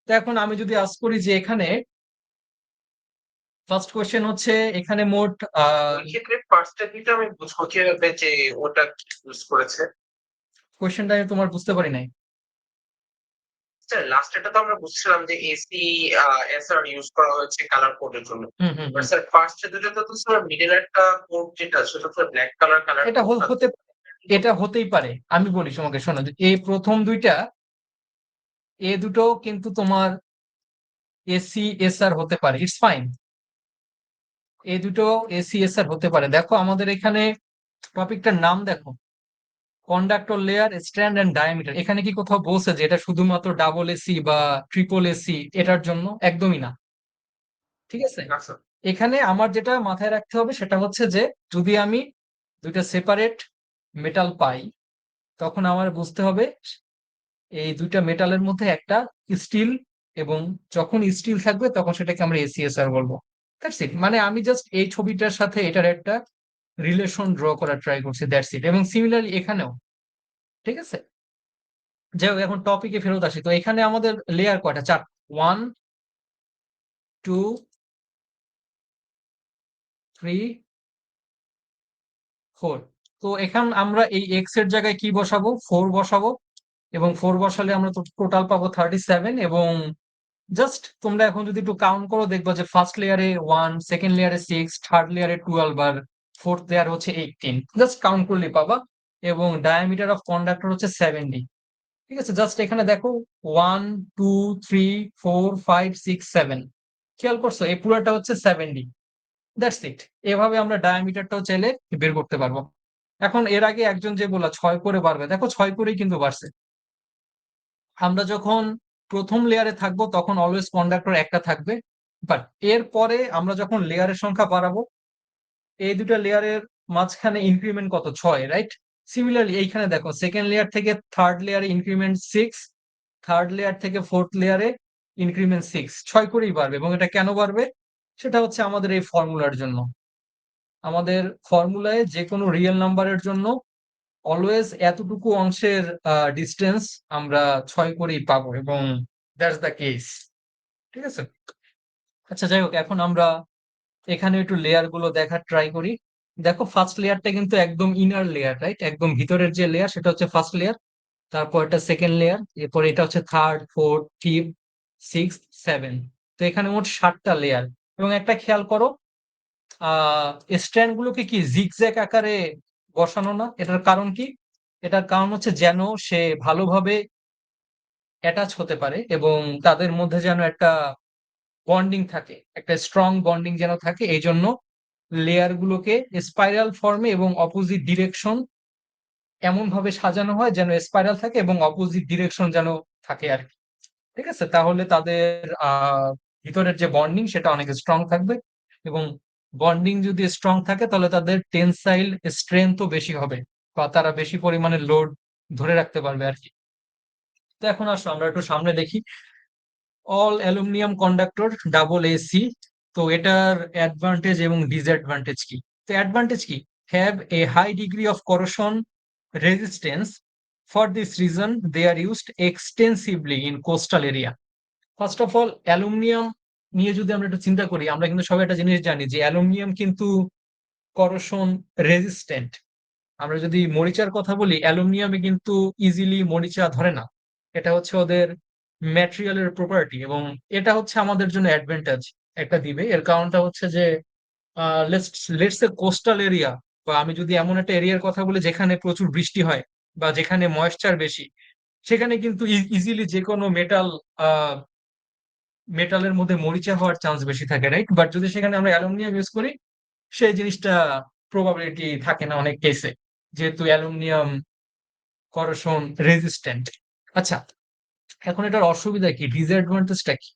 তো এখন আমি যদি আস্ক করি যে এখানে ফার্স্ট কোয়েশ্চেন হচ্ছে এখানে মোট ওই ক্ষেত্রে ফার্স্টের দিকটা আমি বুঝবো কিভাবে যে ওটা ইউজ করেছে। কোয়েশ্চেনটা আমি তোমার বুঝতে পারি নাই। স্যার লাস্টেরটা তো আমরা বুঝছিলাম যে এসি এসআর ইউজ করা হয়েছে কালার কোডের জন্য। হুম হুম বাট হুম। স্যার ফার্স্টে দুটোতে তো স্যার মিডল একটা কোড যেটা সেটা তো ব্ল্যাক কালার এটা কোড হতে এটা হতেই পারে। আমি বলি তোমাকে, শোনো, যে এই প্রথম দুইটা এ দুটো কিন্তু তোমার ACSR হতে পারে, ইটস ফাইন। এই দুটো ACSR হতে পারে। দেখো আমাদের এখানে টপিকটার নাম দেখো, conductor layer strand and diameter. এখানে কি কোথাও বলছে যে এটা শুধুমাত্র ডাবল এসি বা ট্রিপল এসি এটার জন্য? একদমই না। ঠিক আছে, না স্যার। এখানে আমার যেটা মাথায় রাখতে হবে সেটা হচ্ছে যে যদি আমি দুইটা সেপারেট মেটাল পাই তখন আমার বুঝতে হবে এই দুইটা মেটালের মধ্যে একটা স্টিল, এবং যখন স্টিল থাকবে তখন সেটাকে আমরা ACSR বলবো। That's it. মানে আমি জাস্ট এই ছবিটার সাথে এটার একটা রিলেশন ড্র করার ট্রাই করছি, দ্যাটস ইট। এবং সিমিলারলি এখানেও। ঠিক আছে, যাই হোক, এখন টপিকে ফেরত আসি। তো এখানে আমাদের লেয়ার কয়টা? 4। 1 2 3 4। তো এখন আমরা এই এক্স এর জায়গায় কি বসাবো? 4 বসাবো। এবং 4 বসালে আমরা তো টোটাল পাবো 37। এবং জাস্ট তোমরা এখন যদি একটু কাউন্ট করো দেখবা যে ফার্স্ট লেয়ারে 1, সেকেন্ড লেয়ারে 6, থার্ড লেয়ারে 12 আর ফোর্থ লেয়ার হচ্ছে 18। জাস্ট কাউন্ট করলেই পাবা। এবং ডায়ামিটার অফ কন্ডাক্টর হচ্ছে 70। ঠিক আছে, জাস্ট এখানে দেখো 1 2 3 4 5 6 7। খেয়াল করছো এই পুরোটা হচ্ছে 70। That's it. এভাবে আমরা ডায়ামিটারটাও চাইলে বের করতে পারবো। এখন এর আগে একজন যে বললা 6 করে বাড়বে, দেখো 6 করেই কিন্তু বাড়ছে। আমরা যখন প্রথম লেয়ারে থাকবো তখন অলওয়েজ কন্ডাক্টর একটা থাকবে। বাট এর পরে আমরা যখন লেয়ারের সংখ্যা বাড়াবো, এই দুটা লেয়ারের মাঝখানে ইনক্রিমেন্ট কত? 6, রাইট? সিমিলারলি এইখানে দেখো সেকেন্ড লেয়ার থেকে থার্ড লেয়ারে ইনক্রিমেন্ট 6, থার্ড লেয়ার থেকে ফোর্থ লেয়ারে ইনক্রিমেন্ট 6। 6 করেই বাড়বে। এবং এটা কেন বাড়বে? সেটা হচ্ছে আমাদের এই ফর্মুলার জন্য। আমাদের ফর্মুলায় যে কোনো রিয়েল নাম্বারের জন্য অলওয়েজ এতটুকু অংশের ডিস্টেন্স আমরা 6 করেই পাবো, এবং দ্যাটস দ্য কেস। ঠিক আছে, আচ্ছা যাই হোক, এখন আমরা এখানে একটু লেয়ার গুলো দেখার ট্রাই করি। দেখো ফার্স্ট লেয়ারটা কিন্তু একদম ইনার লেয়ার, রাইট? একদম ভিতরের যে লেয়ার সেটা হচ্ছে ফার্স্ট লেয়ার। তারপর এটা সেকেন্ড লেয়ার, এরপর এটা হচ্ছে third, fourth, fifth, sixth, seven. তো এখানে মোট 7টা লেয়ার। এবং একটা খেয়াল করো, স্ট্র্যান্ড গুলোকে কি জিগজ্যাগ আকারে বসানো না? এটার কারণ কি? এটার কারণ হচ্ছে যেন সে ভালোভাবে অ্যাটাচ হতে পারে এবং তাদের মধ্যে যেন একটা বন্ডিং থাকে, একটা স্ট্রং বন্ডিং যেন থাকে। এই জন্য লেয়ার গুলোকে স্পাইরাল ফর্মে এবং অপোজিট ডিরেকশন এমন ভাবে সাজানো হয় যেন স্পাইরাল থাকে এবং অপোজিট ডিরেকশন যেন থাকে আর কি। ঠিক আছে, তাহলে তাদের ভিতরের যে বন্ডিং সেটা অনেক স্ট্রং থাকবে এবং বন্ডিং যদি স্ট্রং থাকে তাহলে তাদের টেনসাইল স্ট্রেংথও বেশি হবে, বা তারা বেশি পরিমাণে লোড ধরে রাখতে পারবে আর কি। তো এখন আসো আমরা একটু সামনে দেখি। All aluminium conductor double AC, তো এটার অ্যাডভান্টেজ এবং ডিসঅ্যাডভান্টেজ কি? তো অ্যাডভান্টেজ কি? Have a high degree of corrosion resistance, for this reason they are used extensively in coastal area. First of all, aluminium নিয়ে যদি আমরা একটু চিন্তা করি, আমরা কিন্তু সবাই একটা জিনিস জানি যে অ্যালুমিনিয়াম কিন্তু করোশন রেজিস্ট্যান্ট। আমরা যদি মরিচার কথা বলি, অ্যালুমিনিয়ামে কিন্তু ইজিলি মরিচা ধরে না। এটা হচ্ছে ওদের ম্যাটেরিয়ালের প্রপার্টি, এবং এটা হচ্ছে আমাদের জন্য অ্যাডভান্টেজ একটা দিবে। এর কারণটা হচ্ছে যে লেটস এ কোস্টাল এরিয়া, বা আমি যদি এমন একটা এরিয়ার কথা বলি যেখানে প্রচুর বৃষ্টি হয় বা যেখানে ময়েশ্চার বেশি, সেখানে কিন্তু ইজিলি যে কোনো মেটালের মধ্যে মরিচা হওয়ার চান্স বেশি থাকে, রাইট? বাট যদি সেখানে আমরা অ্যালুমিনিয়াম ইউজ করি, সেই জিনিসটা প্রবাবিলিটি থাকে না অনেক কেসে, যেহেতু অ্যালুমিনিয়াম করোশন রেজিস্ট্যান্ট। আচ্ছা, এখন এটার অসুবিধা কি, ডিসঅ্যাডভান্টেজটা কি?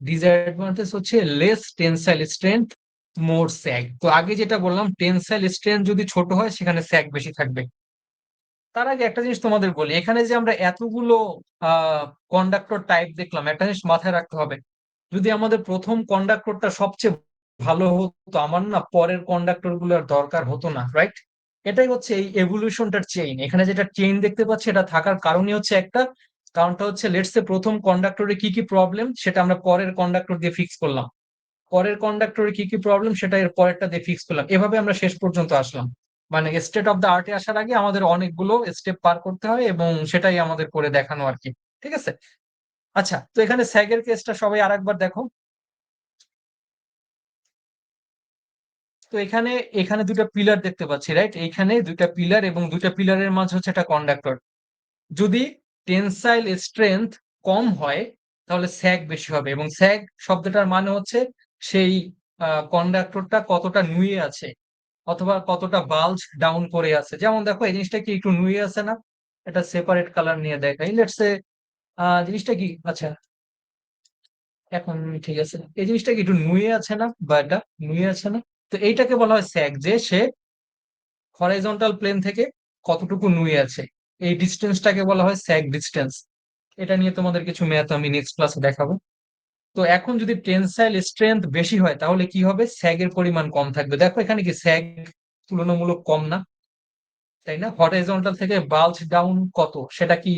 ডিসঅ্যাডভান্টেজ হচ্ছে লেস টেনসাইল স্ট্রেংথ, মোর স্যাগ। তো আগে যেটা বললাম, টেনসাইল স্ট্রেংথ যদি ছোট হয় সেখানে স্যাগ বেশি থাকবে। তার আগে একটা জিনিস তোমাদের বলি, এখানে যে আমরা এতগুলো কন্ডাক্টর টাইপ দেখলাম, একটা জিনিস মাথায় রাখতে হবে। যদি আমাদের প্রথম কন্ডাক্টরটা সবচেয়ে ভালো হতো, আমার না পরের কন্ডাক্টর গুলোর দরকার হতো না, রাইট? এটাই হচ্ছে এই এভলিউশনটার চেইন। এখানে যেটা চেইন দেখতে পাচ্ছি, এটা থাকার কারণই হচ্ছে একটা, কারণটা হচ্ছে লেটস এ প্রথম কন্ডাক্টরে কি কি প্রবলেম সেটা আমরা পরের কন্ডাক্টর দিয়ে ফিক্স করলাম, পরের কন্ডাক্টরে কি কি প্রবলেম সেটা এর পরেরটা দিয়ে ফিক্স করলাম, এভাবে আমরা শেষ পর্যন্ত আসলাম। মানে স্টেট অফ দ্য আর্টে আসার আগে আমাদের অনেকগুলো স্টেপ পার করতে হয়, এবং সেটাই আমাদের করে দেখানো আর কি। ঠিক আছে? আচ্ছা, তো এখানে স্যাগের কেসটা সবাই আরেকবার দেখো। তো এখানে এখানে দুটো পিলার দেখতে পাচ্ছি, রাইট? এইখানে দুইটা পিলার, এবং দুইটা পিলারের মাঝে হচ্ছে একটা কন্ডাক্টর। যদি টেনসাইল স্ট্রেংথ কম হয় তাহলে স্যাগ বেশি হবে, এবং স্যাগ শব্দটার মানে হচ্ছে সেই কন্ডাক্টরটা কতটা নুয়ে আছে অথবা কতটা বাল্জ ডাউন করে আছে। যেমন দেখো, এই জিনিসটা কি একটু নুয়ে আছে না? এটা সেপারেট কালার নিয়ে দেখাই, লেটস সে জিনিসটা কি, আচ্ছা এখন ঠিক আছে, এই জিনিসটা কি একটু নুয়ে আছে না, বা এটা নুয়ে আছে না? তো এইটাকে বলা হয় স্যাগ, যে সে হরাইজন্টাল প্লেন থেকে কতটুকু নুয়ে আছে, এই ডিস্টেন্সটাকে বলা হয় স্যাগ ডিস্টেন্স। এটা নিয়ে তোমাদের কিছু ম্যাথ আমি নেক্সট ক্লাসে দেখাবো। তো এখন যদি টেনসাইল স্ট্রেংথ বেশি হয় তাহলে কি হবে, স্যাগের পরিমাণ কম থাকবে। দেখো এখানে কি স্যাগ তুলনামূলক কম না, তাই না? হরাইজন্টাল থেকে বাল্জ ডাউন কত, সেটা কি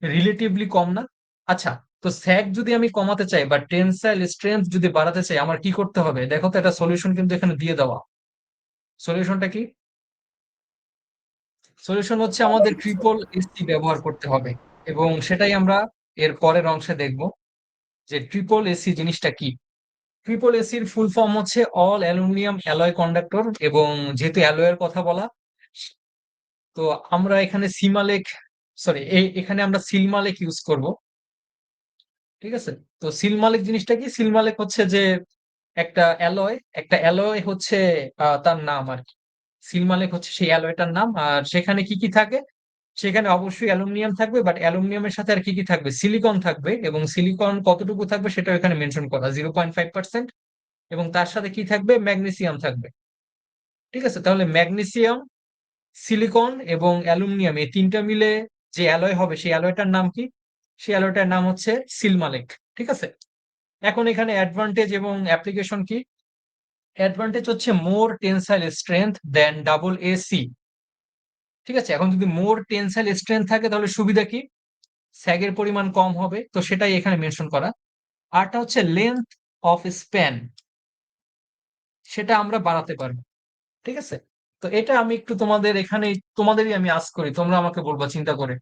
রিলেটিভলি কম না? আচ্ছা, তো স্যাগ যদি আমি কমাতে চাই বা টেনসাইল স্ট্রেংথ যদি বাড়াতে চাই, আমার কি করতে হবে? দেখো তো, একটা সলিউশন কিন্তু এখানে দিয়ে দেওয়া। সলিউশনটা কি? সলিউশন হচ্ছে আমাদের ট্রিপল এসি ব্যবহার করতে হবে, এবং সেটাই আমরা এর পরের অংশে দেখব যে ট্রিপল এসি জিনিসটা কি। ট্রিপল এসির ফুল ফর্ম হচ্ছে অল অ্যালুমিনিয়াম অ্যালয় কন্ডাক্টর, এবং যেহেতু অ্যালয়ের কথা বলা, তো আমরা এখানে সিমালেক, সরি, এখানে আমরা সিলমালেক ইউজ করব। ঠিক আছে? তো সিলমালেক জিনিসটা কি? সিলমালেক হচ্ছে যে একটা অ্যালয় হচ্ছে তার নাম আর কি। সিলমালেক হচ্ছে সেই অ্যালয়টার নাম। আর সেখানে কি কি থাকে? সেখানে অবশ্যই অ্যালুমিনিয়াম থাকবে, বাট অ্যালুমিনিয়ামের সাথে আর কি কি থাকবে, সিলিকন থাকবে, এবং সিলিকন কতটুকু থাকবে সেটা এখানে মেনশন করা, 0.5%। এবং তার সাথে কি থাকবে, ম্যাগনেসিয়াম থাকবে। ঠিক আছে? তাহলে ম্যাগনেসিয়াম, সিলিকন এবং অ্যালুমিনিয়াম, এই তিনটা মিলে যে অ্যালয় হবে, সেই অ্যালয়টার নাম কি? সেই অ্যালয়টার নাম হচ্ছে সিলমালেক। ঠিক আছে? এখন এখানে অ্যাডভান্টেজ এবং অ্যাপ্লিকেশন কি? অ্যাডভান্টেজ হচ্ছে মোর টেনসাইল স্ট্রেংথ দেন ডাবল এসি। ঠিক আছে? এখন যদি মোর টেনসাইল স্ট্রেংথ থাকে তাহলে সুবিধা কি? স্যাগের পরিমাণ কম হবে, তো সেটাই এখানে মেনশন করা। আরটা হচ্ছে লেন্থ অফ স্প্যান, সেটা আমরা বাড়াতে পারবো। ঠিক আছে? তো এটা আমি একটু তোমাদের এখানে, তোমাদেরই আমি আস্ক করি, তোমরা আমাকে বলবা চিন্তা করে।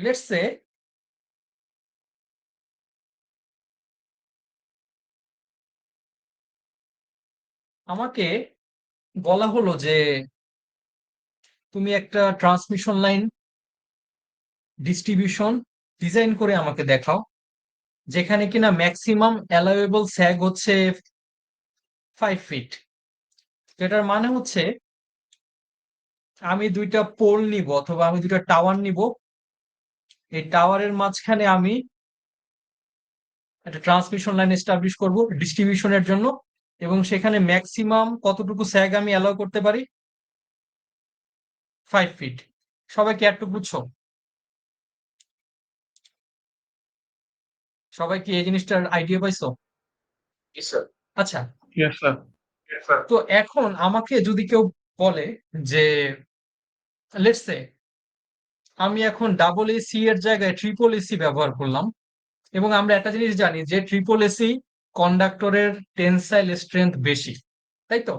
লেটস সে আমাকে বলা হলো যে তুমি একটা ট্রান্সমিশন লাইন ডিস্ট্রিবিউশন ডিজাইন করে আমাকে দেখাও, যেখানে কিনা ম্যাক্সিমাম অ্যালাউয়েবল স্যাগ হচ্ছে 5 ফিট। এটার মানে হচ্ছে আমি দুইটা পোল নিব অথবা আমি দুইটা টাওয়ার নিব, এই টাওয়ারের মাঝখানে আমি একটা ট্রান্সমিশন লাইন এস্টাবলিশ করব ডিস্ট্রিবিউশনের জন্য, এবং সেখানে ম্যাক্সিমাম কতটুকু স্যাগ আমি অ্যালাউ করতে পারি? 5 ফিট। সবাই কি একটু বুঝছো? সবাই কি এই জিনিসটার আইডিয়া পাইছো? জি স্যার। আচ্ছা, Yes, sir. তো এখন আমাকে যদি কেউ বলে যে লেটস সে আমি এখন ডাবল এসি এর জায়গায় ট্রিপল এসি ব্যবহার করলাম, এবং আমরা একটা জিনিস জানি যে ট্রিপল এসি কন্ডাক্টরের টেনসাইল স্ট্রেংথ বেশি, তাই তো?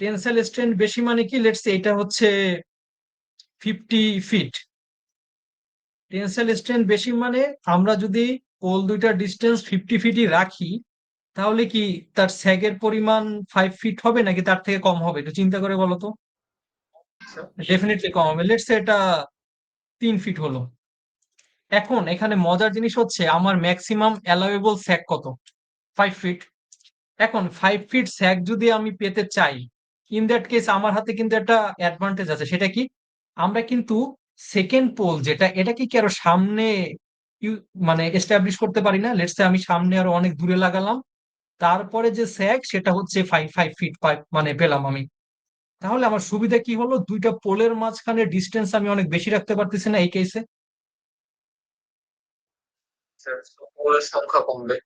টেনসাইল স্ট্রেংথ বেশি মানে কি? লেটস সে এটা হচ্ছে 50 ফিট। টেনসাইল স্ট্রেংথ বেশি মানে আমরা যদি পোল দুইটার ডিস্টেন্স 50 ফিটই রাখি, তাহলে কি তার স্যাগের পরিমাণ 5 ফিট হবে নাকি তার থেকে কম হবে? একটু চিন্তা করে বলো তো। ডেফিনেটলি কম হবে। লেটস সে এটা 3 ফিট হলো। এখন এখানে মজার জিনিস হচ্ছে আমার ম্যাক্সিমাম অ্যালাউয়েবল স্যাগ কত? 5 ফিট। এখন 5 ফিট স্যাগ যদি আমি পেতে চাই, ইন দ্যাট কেস আমার হাতে কিন্তু একটা অ্যাডভান্টেজ আছে। সেটা কি? আমরা কিন্তু সেকেন্ড পোল যেটা, এটাকে কি আরো সামনে মানে এস্টাবলিশ করতে পারি না? লেটস সে আমি সামনে আরো অনেক দূরে লাগালাম, তারপরে যে স্যাগ সেটা হচ্ছে 5 ফিট মানে পেলাম আমি। তাহলে আমার সুবিধা কি হলো? দুইটা পোলের মাঝখানে ডিস্টেন্স আমি অনেক বেশি রাখতে পারতেছি না এই কেসে? স্যার পোলের সংখ্যা কমবে।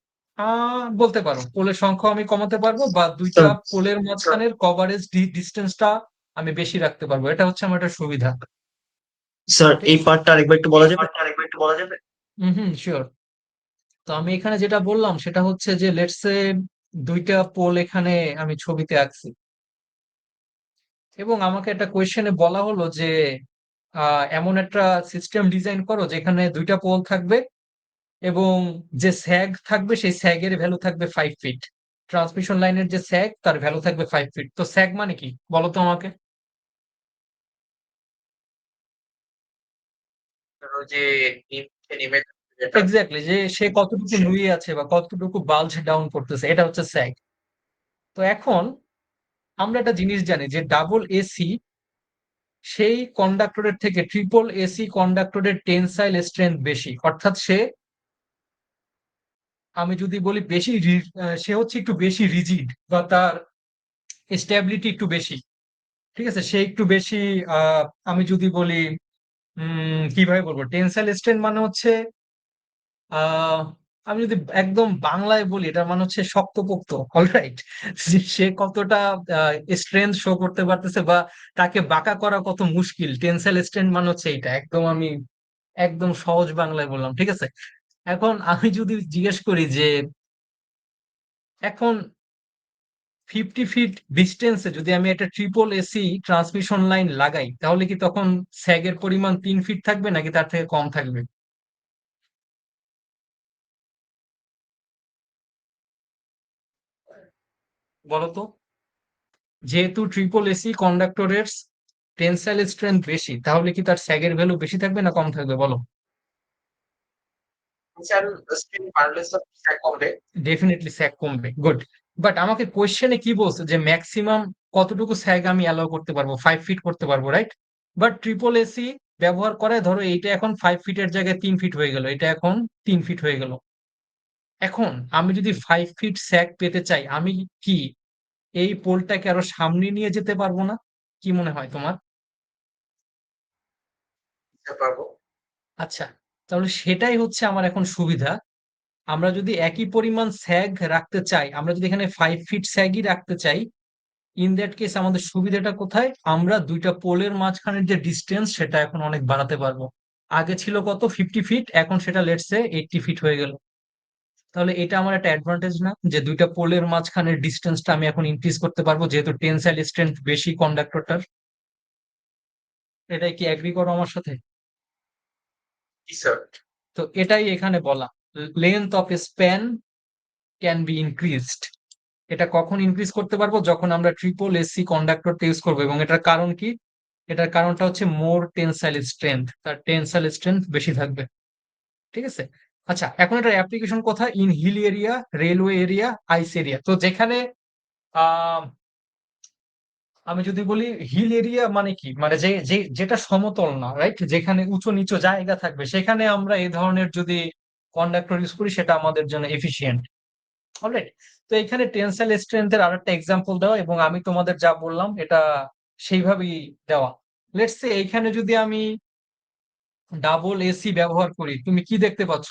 বলতে পারো পোলের সংখ্যা আমি কমাতে পারবো, বা দুইটা Sir, পোলের মাঝখানের কভারেজ ডিস্টেন্সটা আমি বেশি রাখতে পারবো। এটা হচ্ছে আমার একটা সুবিধা। sir, ঠিক এই আছে? পার্টটা আরেকবার একটু বলা যাবে? হুম, শিওর। তো আমি এখানে যেটা বললাম সেটা হচ্ছে যে লেটস সে দুইটা পোল এখানে আমি ছবিতে আঁকছি, এবং আমাকে একটা কোয়েশ্চেনে বলা হলো যে এমন একটা সিস্টেম ডিজাইন করো যেখানে দুইটা পোল থাকবে, এবং যে স্যাগ থাকবে সেই স্যাগের ভ্যালু থাকবে 5 ফিট। ট্রান্সমিশন লাইনের যে স্যাগ তার ভ্যালু থাকবে 5 ফিট। তো স্যাগ মানে কি বলো তো আমাকে? ওই যে নেমে যেটা। এক্স্যাক্টলি, যে সে কতটুকু নুয়ে আছে বা কতটুকু বাল্জ ডাউন করতেছে, এটা হচ্ছে স্যাগ। তো এখন আমরা একটা জিনিস জানি যে ডাবল এসি সেই কন্ডাক্টরের থেকে ট্রিপল এসি কন্ডাক্টরের টেনসাইল স্ট্রেংথ বেশি, অর্থাৎ সে, আমি যদি বলি বেশি সে হচ্ছে একটু বেশি রিজিড, বা তার স্টেবিলিটি একটু বেশি। ঠিক আছে, সে একটু বেশি আমি যদি বলি কিভাবে বলবো, টেনসাইল স্ট্রেংথ মানে হচ্ছে আহ আমি যদি একদম বাংলায় বলি এটা মানে হচ্ছে শক্তপোক্ত। অলরাইট, সে কতটা স্ট্রেংথ শো করতে পারতেছে, বা তাকে বাঁকা করা কত মুশকিল, টেনসাইল স্ট্রেংথ মানে হচ্ছে এইটা। একদম আমি একদম সহজ বাংলায় বললাম, ঠিক আছে? এখন আমি যদি জিজ্ঞেস করি যে এখন 50 ফিট ডিস্টেন্সে যদি আমি একটা ট্রিপল এসি ট্রান্সমিশন লাইন লাগাই, তাহলে কি তখন স্যাগের পরিমাণ 3 ফিট থাকবে নাকি তার থেকে কম থাকবে? বলতো। যেহেতু ট্রিপল এসি কন্ডাক্টরের টেনসাইল স্ট্রেংথ বেশি, তাহলে কি তার স্যাগের ভ্যালু বেশি থাকবে না কম থাকবে বলো? স্যার স্ক্রিন বাড়লে স্যার কমবে। ডেফিনেটলি স্যাগ কমবে। গুড। বাট আমাকে কোয়েশ্চেনে কি বলছে যে ম্যাক্সিমাম কতটুকু স্যাগ আমি অ্যালাউ করতে পারবো? 5 ফিট করতে পারবো, রাইট? বাট ট্রিপল এসি ব্যবহার করে ধরো এইটা এখন 5 ফিটের জায়গায় 3 ফিট হয়ে গেল, এটা এখন 3 ফিট হয়ে গেল। এখন আমি যদি 5 ফিট স্যাগ পেতে চাই, আমি কি এই পোলটাকে আরো সামনে নিয়ে যেতে পারবো না? কি মনে হয় তোমার? দিতে পারবো। আচ্ছা, তাহলে সেটাই হচ্ছে আমার এখন সুবিধা। আমরা যদি একই পরিমাণ স্যাগ রাখতে চাই, আমরা যদি এখানে 5 ফিট স্যাগই রাখতে চাই, ইন দ্যাট কেস আমাদের সুবিধাটা কোথায়? আমরা দুইটা পোলের মাঝখানের যে ডিস্টেন্স সেটা এখন অনেক বাড়াতে পারবো। আগে ছিল কত? 50 ফিট, এখন সেটা লেটস সে 80 ফিট হয়ে গেল। তাহলে এটা আমার একটা অ্যাডভান্টেজ না, যে দুইটা পোলের মাঝখানের ডিস্টেন্সটা আমি এখন ইনক্রিজ করতে পারবো যেহেতু টেনসাইল স্ট্রেংথ বেশি কন্ডাক্টরটার? এটাই কি এগ্রি করো আমার সাথে? জি স্যার। তো এটাই এখানে বলা, length of span can be increased. এটা কখন ইনক্রিজ করতে পারবো? যখন আমরা ট্রিপল এসি কন্ডাক্টরটা ইউজ করবো। এবং এটার কারণ কি? এটার কারণটা হচ্ছে মোর টেনসাইল স্ট্রেংথ, তার টেনসাইল স্ট্রেংথ বেশি থাকবে। ঠিক আছে? আচ্ছা, এখন এটার অ্যাপ্লিকেশন কোথায়? In hill area, railway area, ice area. তো যেখানে আহ আমি যদি বলি হিল এরিয়া মানে কি, মানে যেটা সমতল না, রাইট, যেখানে উঁচু নিচু জায়গা থাকবে, সেখানে আমরা এই ধরনের যদি কন্ডাক্টর ইউজ করি সেটা আমাদের জন্য এফিশিয়েন্ট। অলরাইট, তো এখানে টেনসাইল স্ট্রেংথের আরেকটা এক্সাম্পল দেওয়া এবং আমি তোমাদের যা বললাম এটা সেইভাবেই দেওয়া। লেটস সে এইখানে যদি আমি ডাবল এসি ব্যবহার করি, তুমি কি দেখতে পাচ্ছ?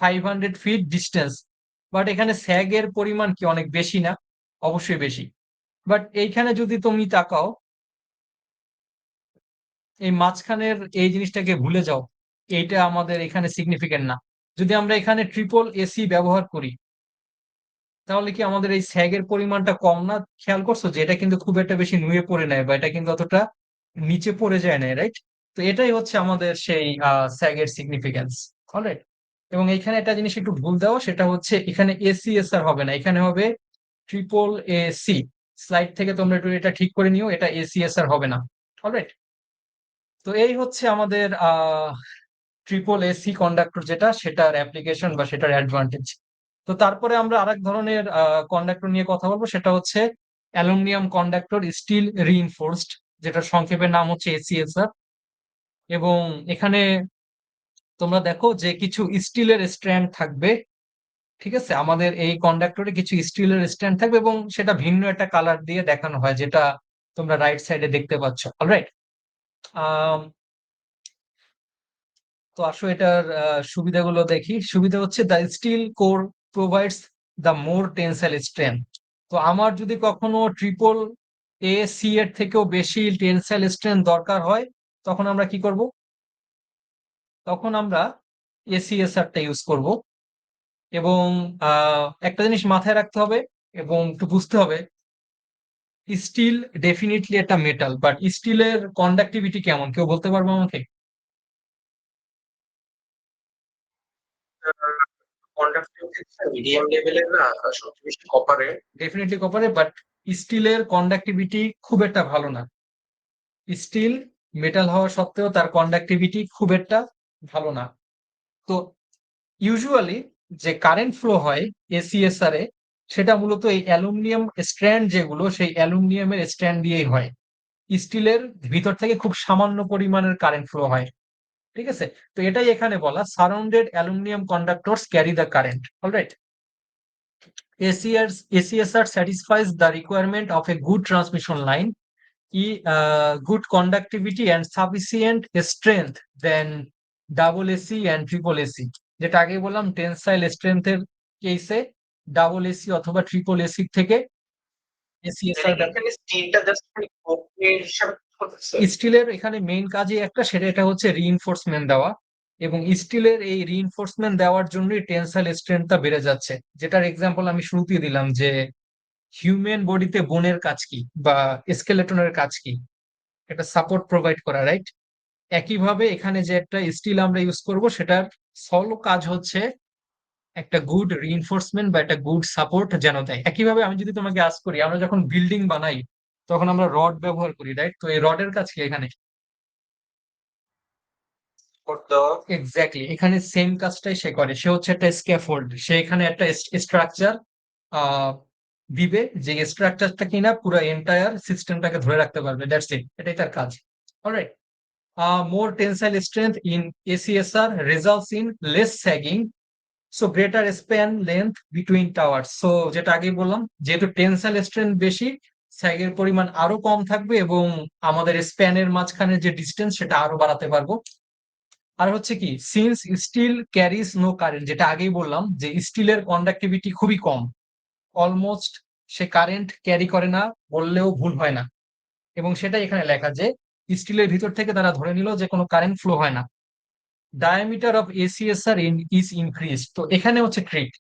500 ফিট ডিস্টেন্স, বাট এখানে স্যাগ এর পরিমাণ কি অনেক বেশি না? অবশ্যই বেশি। বাট এইখানে যদি তুমি তাকাও, এই মাঝখানের এই জিনিসটাকে ভুলে যাও, এইটা আমাদের এখানে সিগনিফিকেন্ট না। যদি আমরা এখানে ট্রিপল এসি ব্যবহার করি তাহলে কি আমাদের এই স্যাগের পরিমাণটা কম না? খেয়াল করছো যে এটা কিন্তু খুব একটা বেশি নুয়ে পড়ে নেয় বা এটা কিন্তু অতটা নিচে পড়ে যায় না, রাইট? তো এটাই হচ্ছে আমাদের সেই স্যাগের সিগনিফিকেন্স। অলরাইট, এবং এখানে একটা জিনিস একটু ভুল দেওয়া, সেটা হচ্ছে এখানে এসিএসআর হবে না, এখানে হবে ট্রিপল এসি। স্লাইড থেকে তোমরা একটু এটা ঠিক করে নিও, এটা এসিএসআর হবে না। অলরাইট, তো এই হচ্ছে আমাদের ট্রিপল এসি কন্ডাক্টর যেটা, সেটার অ্যাপ্লিকেশন বা সেটার অ্যাডভান্টেজ। তো তারপরে আমরা আরেক ধরনের কন্ডাক্টর নিয়ে কথা বলবো, সেটা হচ্ছে অ্যালুমিনিয়াম কন্ডাক্টর স্টিল রিইনফোর্সড, যেটার সংক্ষেপের নাম হচ্ছে এসিএসআর। এবং এখানে তোমরা দেখো যে কিছু স্টিলের স্ট্র্যান্ড থাকবে, ঠিক আছে? আমাদের এই কন্ডাক্টরে কিছু স্টিলের স্ট্র্যান্ড থাকবে এবং সেটা ভিন্ন একটা কালার দিয়ে দেখানো হয়, যেটা তোমরা রাইট সাইডে দেখতে পাচ্ছ। অলরাইট, তো আসো এটার সুবিধাগুলো দেখি। সুবিধা হচ্ছে the steel core provides the more tensile strength. তো আমার যদি কখনো ট্রিপল এসি এর থেকেও বেশি টেনসাইল স্ট্রেংথ দরকার হয়, তখন আমরা কি করব? তখন আমরা এসিএসআরটা ইউজ করব। এবং একটা জিনিস মাথায় রাখতে হবে এবং একটু বুঝতে হবে, স্টিল ডেফিনেটলি একটা মেটাল, বাট স্টিলের কন্ডাক্টিভিটি কেমন কেউ বলতে পারবো আমাকে? কন্ডাক্টিভিটি মিডিয়াম লেভেলের না, সবচেয়ে বেশি কপারে। ডেফিনেটলি কপারে, বাট স্টিলের কন্ডাক্টিভিটি খুব একটা ভালো না। স্টিল মেটাল হওয়া সত্ত্বেও তার কন্ডাক্টিভিটি খুব একটা ভালো না। তো ইউজুয়ালি যে কারেন্ট ফ্লো হয় এসিএসআর এ, সেটা মূলত এই অ্যালুমিনিয়াম স্ট্র্যান্ড যেগুলো, সেই অ্যালুমিনিয়ামের স্ট্র্যান্ড দিয়েই হয়। স্টিলের ভিতর থেকে খুব সামান্য পরিমাণের কারেন্ট ফ্লো হয়, ঠিক আছে? তো এটাই এখানে বলা, surrounded aluminium কন্ডাক্টরস carry the current. Alright, ACSR satisfies the requirement of a good transmission line, good conductivity and sufficient strength than double AC and triple AC. যেটা আগে বললাম, টেনসাইল স্ট্রেংথের কেসে ডাবল এসি অথবা ট্রিপল এসি থেকে এসিএসআর। এখানে স্টিলটা just কোটের হিসাবে করতেছে। স্টিলের এখানে মেইন কাজই একটা, সেটা এটা হচ্ছে রিইনফোর্সমেন্ট দেওয়া, এবং স্টিলের এই রিইনফোর্সমেন্ট দেওয়ার জন্যই টেনসাইল স্ট্রেংথটা বেড়ে যাচ্ছে। যেটার এক্সাম্পল আমি শুরুতেই দিলাম, যে হিউম্যান বডিতে বোনের কাজ কি বা স্কেলেটনের কাজ কি? একটা সাপোর্ট প্রোভাইড করা, রাইট? একইভাবে এখানে যে একটা স্টিল আমরা ইউজ করব, সেটার সল কাজ হচ্ছে একটা গুড রিইনফোর্সমেন্ট বা একটা গুড সাপোর্ট যেন দেয়। একইভাবে আমি যদি তোমাকে আস্ক করি, আমরা যখন বিল্ডিং বানাই তখন আমরা রড ব্যবহার করি, রাইট? তো এই রডের কাজ কি এখানে? করতে এক্স্যাক্টলি, এখানে সেম কাজটাই সে করে। সে হচ্ছে একটা স্ক্যাফোল্ড, সে এখানে একটা স্ট্রাকচার দিবে, যে স্ট্রাকচারটা কিনা পুরো এন্টায়ার সিস্টেমটাকে ধরে রাখতে পারবে। দ্যাটস ইট, এটাই তার কাজ। Alright, more tensile strength in ACSR results in less sagging, so greater span length between towers. So যেটা আগেই বললাম, যেহেতু টেনসাইল স্ট্রেংথ বেশি, স্যাগের পরিমাণ আরো কম থাকবে এবং আমাদের স্প্যানের মাঝখানে যে ডিস্টেন্স সেটা আরো বাড়াতে পারবো। আর হচ্ছে কি, since steel carries no current, যেটা আগেই বললাম যে স্টিলের কন্ডাক্টিভিটি খুবই কম, অলমোস্ট সে কারেন্ট ক্যারি করে না বললেও ভুল হয় না। এবং সেটাই এখানে লেখা, যে স্টিলের ভিতর থেকে তারা ধরে নিল যে কোনো কারেন্ট ফ্লো হয় না। Diameter of ACSR is increase. তো এখানে হচ্ছে ট্রিক,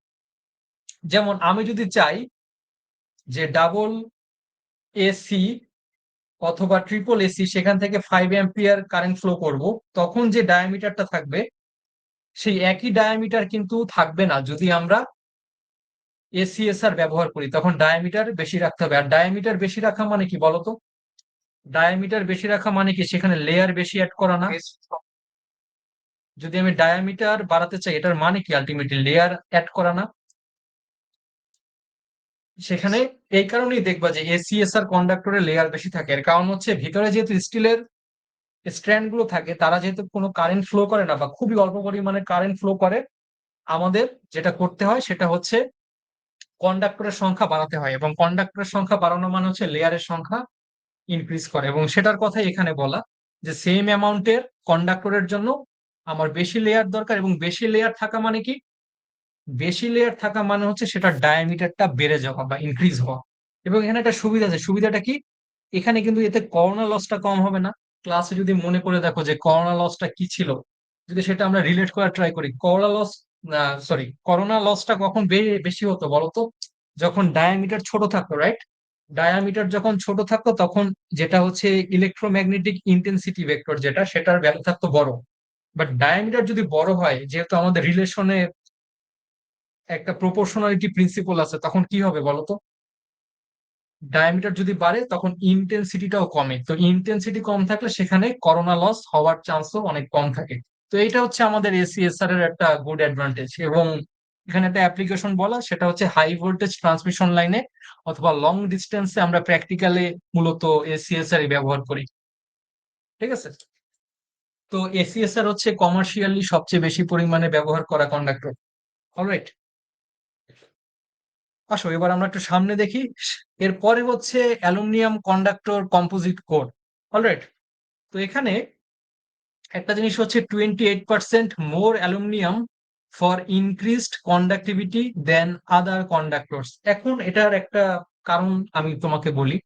যেমন আমি যদি চাই যে ডাবল এসি অথবা ট্রিপল এসি সেখান থেকে 5 অ্যাম্পিয়ার কারেন্ট ফ্লো করব, তখন যে ডায়ামিটারটা থাকবে সেই একই ডায়ামিটার কিন্তু থাকবে না যদি আমরা এসিএসআর ব্যবহার করি। তখন ডায়ামিটার বেশি রাখতে হবে। আর ডায়ামিটার বেশি রাখা মানে কি বলতো? ডায়ামিটার বেশি রাখা মানে কি সেখানে লেয়ার বেশি অ্যাড করা না? যদি আমি ডায়ামিটার বাড়াতে চাই, এটার মানে কি আলটিমেটলি লেয়ার অ্যাড করা না? সেখানে এই কারণেই দেখবা যে এসিএসআর কন্ডাক্টরের লেয়ার বেশি থাকে। এর কারণ হচ্ছে ভিতরে যেহেতু স্টিলের স্ট্র্যান্ড গুলো থাকে, তারা যেহেতু কোনো কারেন্ট ফ্লো করে না বা খুবই অল্প পরিমাণে কারেন্ট ফ্লো করে, আমাদের যেটা করতে হয় সেটা হচ্ছে কন্ডাক্টরের সংখ্যা বাড়াতে হয়, এবং কন্ডাক্টরের সংখ্যা বাড়ানো মানে হচ্ছে লেয়ারের সংখ্যা ইনক্রিজ করে, এবং সেটার কথাই এখানে বলা যে সেম অ্যামাউন্টের কন্ডাক্টরের জন্য আমার বেশি লেয়ার দরকার, এবং বেশি লেয়ার থাকা মানে কি, বেশি লেয়ার থাকা মানে হচ্ছে সেটার ডায়ামিটারটা বেড়ে যাওয়া বা ইনক্রিজ হওয়া। এবং এখানে একটা সুবিধা আছে, সুবিধাটা কি, এখানে কিন্তু এতে করোনা লসটা কম হবে না। ক্লাসে যদি মনে করে দেখো যে করোনা লসটা কি ছিল, যদি সেটা আমরা রিলেট করার ট্রাই করি, করোনা লসটা কখন বেশি হতো বলতো, যখন ডায়ামিটার ছোট থাকতো, রাইট? ডায়ামিটার যখন ছোট থাকতো তখন যেটা হচ্ছে ইলেকট্রোম্যাগনেটিক ইন্টেন্সিটি ভেক্টর, যেটা সেটার ভ্যালু থাকতো বড়। বাট ডায়ামিটার যদি বড় হয়, যেহেতু আমাদের রিলেশনে একটা প্রপোর্শনালিটি প্রিন্সিপল আছে, তখন কি হবে বলতো, ডায়ামিটার যদি বাড়ে তখন ইন্টেন্সিটিটাও কমে, তো ইন্টেন্সিটি কম থাকলে সেখানে করোনা লস হওয়ার চান্সও অনেক কম থাকে। তো এইটা হচ্ছে আমাদের এসিএসআর এর একটা গুড অ্যাডভান্টেজ। এবং এখানে একটা অ্যাপ্লিকেশন বলা, সেটা হচ্ছে হাই ভোল্টেজ ট্রান্সমিশন লাইনে অথবা লং ডিস্টেন্সে আমরা প্র্যাকটিক্যালে মূলত এসিএসআর ব্যবহার করি। ঠিক আছে, তো এসিএসআর হচ্ছে কমার্শিয়ালি সবচেয়ে বেশি পরিমাণে ব্যবহার করা কন্ডাক্টর। অলরাইট, আসো এবার আমরা একটু সামনে দেখি। এরপরে হচ্ছে aluminium conductor composite core. Alright, তো এখানে একটা জিনিস হচ্ছে 28% more aluminium for increased conductivity than other conductors. এখন এটার একটা কারণ আমি তোমাকে বলি,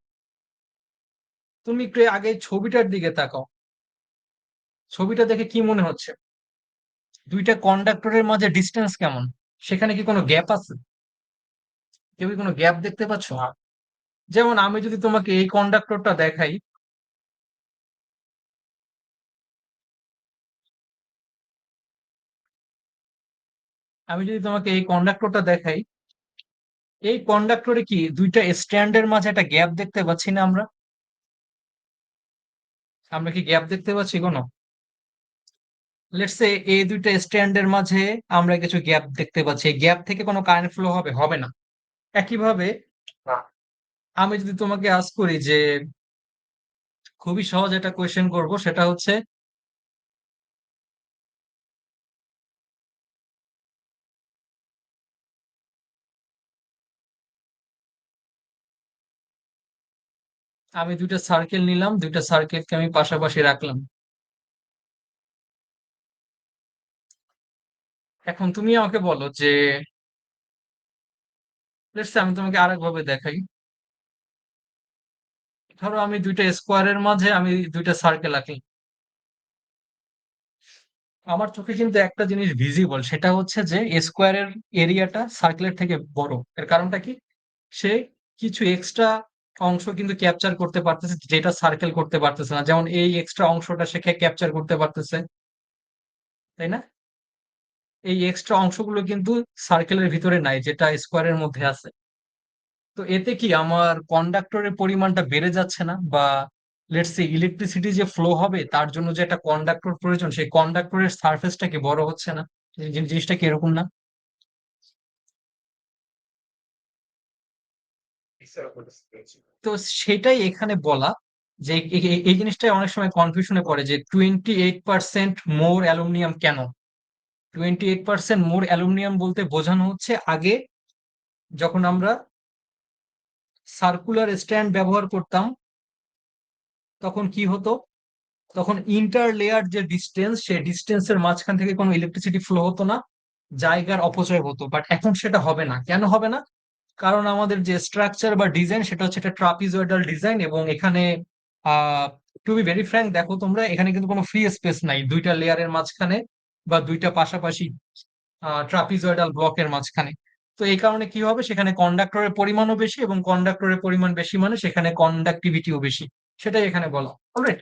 তুমি একটু আগে ছবিটার দিকে তাকাও, ছবিটা দেখে কি মনে হচ্ছে, দুইটা কন্ডাক্টরের মাঝে ডিস্টেন্স কেমন, সেখানে কি কোনো গ্যাপ আছে, কেউ কি কোনো গ্যাপ দেখতে পাচ্ছ? যেমন আমি যদি তোমাকে এই কন্ডাক্টরটা দেখাই, আমি যদি তোমাকে এই কন্ডাক্টরটা দেখাই, এই কন্ডাক্টরে কি দুইটা স্ট্যান্ডের মাঝে একটা গ্যাপ দেখতে পাচ্ছি না আমরা? আমরা কি গ্যাপ দেখতে পাচ্ছি কোনো? লেটস সে এই দুইটা স্ট্যান্ডের মাঝে আমরা কিছু গ্যাপ দেখতে পাচ্ছি, এই গ্যাপ থেকে কোনো কারেন্ট ফ্লো হবে? হবে না। একইভাবে না। আমি যদি তোমাকে আস্ক করি যে, খুবই সহজ একটা কোয়েশ্চেন করব, সেটা হচ্ছে আমি দুইটা সার্কেল নিলাম, দুইটা সার্কেলকে আমি পাশাপাশি রাখলাম, এখন তুমি আমাকে বলো যে, লেটস সে আমি তোমাকে আরেক ভাবে দেখাই, ধরো আমি দুইটা স্কোয়ারের মাঝে আমি দুইটা সার্কেল আঁকি, আমার চোখে কিন্তু একটা জিনিস ভিজিবল, সেটা হচ্ছে যে স্কোয়ারের এরিয়াটা সার্কেলের থেকে বড়। এর কারণটা কি, সে কিছু এক্সট্রা অংশ কিন্তু ক্যাপচার করতে পারতেছে যেটা সার্কেল করতে পারতেছে না, যেমন এই এক্সট্রা অংশটা সে ক্যাপচার করতে পারতেছে, তাই না? এই এক্সট্রা অংশগুলো কিন্তু সার্কেলের ভিতরে নাই, যেটা স্কোয়ারের মধ্যে আছে। তো এতে কি আমার কন্ডাক্টরের পরিমাণটা বেড়ে যাচ্ছে না, বা লেটস সে ইলেকট্রিসিটি যে ফ্লো হবে তার জন্য যে একটা কন্ডাক্টর প্রয়োজন, সেই কন্ডাক্টরের সারফেসটা কি বড় হচ্ছে না? জিনিসটা কি এরকম না? তো সেটাই এখানে বলা, যে এই জিনিসটাই অনেক সময় কনফিউশনে পড়ে যে 28% মোর অ্যালুমিনিয়াম কেন। 28% মোর অ্যালুমিনিয়াম বলতে বোঝানো হচ্ছে, আগে যখন আমরা সার্কুলার স্ট্যান্ড ব্যবহার করতাম তখন কি হতো, তখন ইন্টার লেয়ার যে ডিস্টেন্স, সেই ডিস্টেন্সের মাঝখান থেকে কোনো ইলেকট্রিসিটি ফ্লো হতো না, জায়গার অপচয় হতো। বাট এখন সেটা হবে না। কেন হবে না? কারণ আমাদের যে স্ট্রাকচার বা ডিজাইন, সেটা হচ্ছে একটা ট্রাপিজয়েডাল ডিজাইন, এবং এখানে টু বি ভেরি ফ্র্যাঙ্ক, দেখো তোমরা এখানে কিন্তু কোনো ফ্রি স্পেস নাই দুইটা লেয়ারের মাঝখানে বা দুইটা পাশাপাশি ট্রাপিজয়েডাল ব্লকের মাঝখানে। তো এই কারণে কি হবে, সেখানে কন্ডাক্টরের পরিমাণও বেশি, এবং কন্ডাক্টরের পরিমাণ বেশি মানে সেখানে কন্ডাক্টিভিটিও বেশি, সেটাই এখানে বলা। অলরাইট,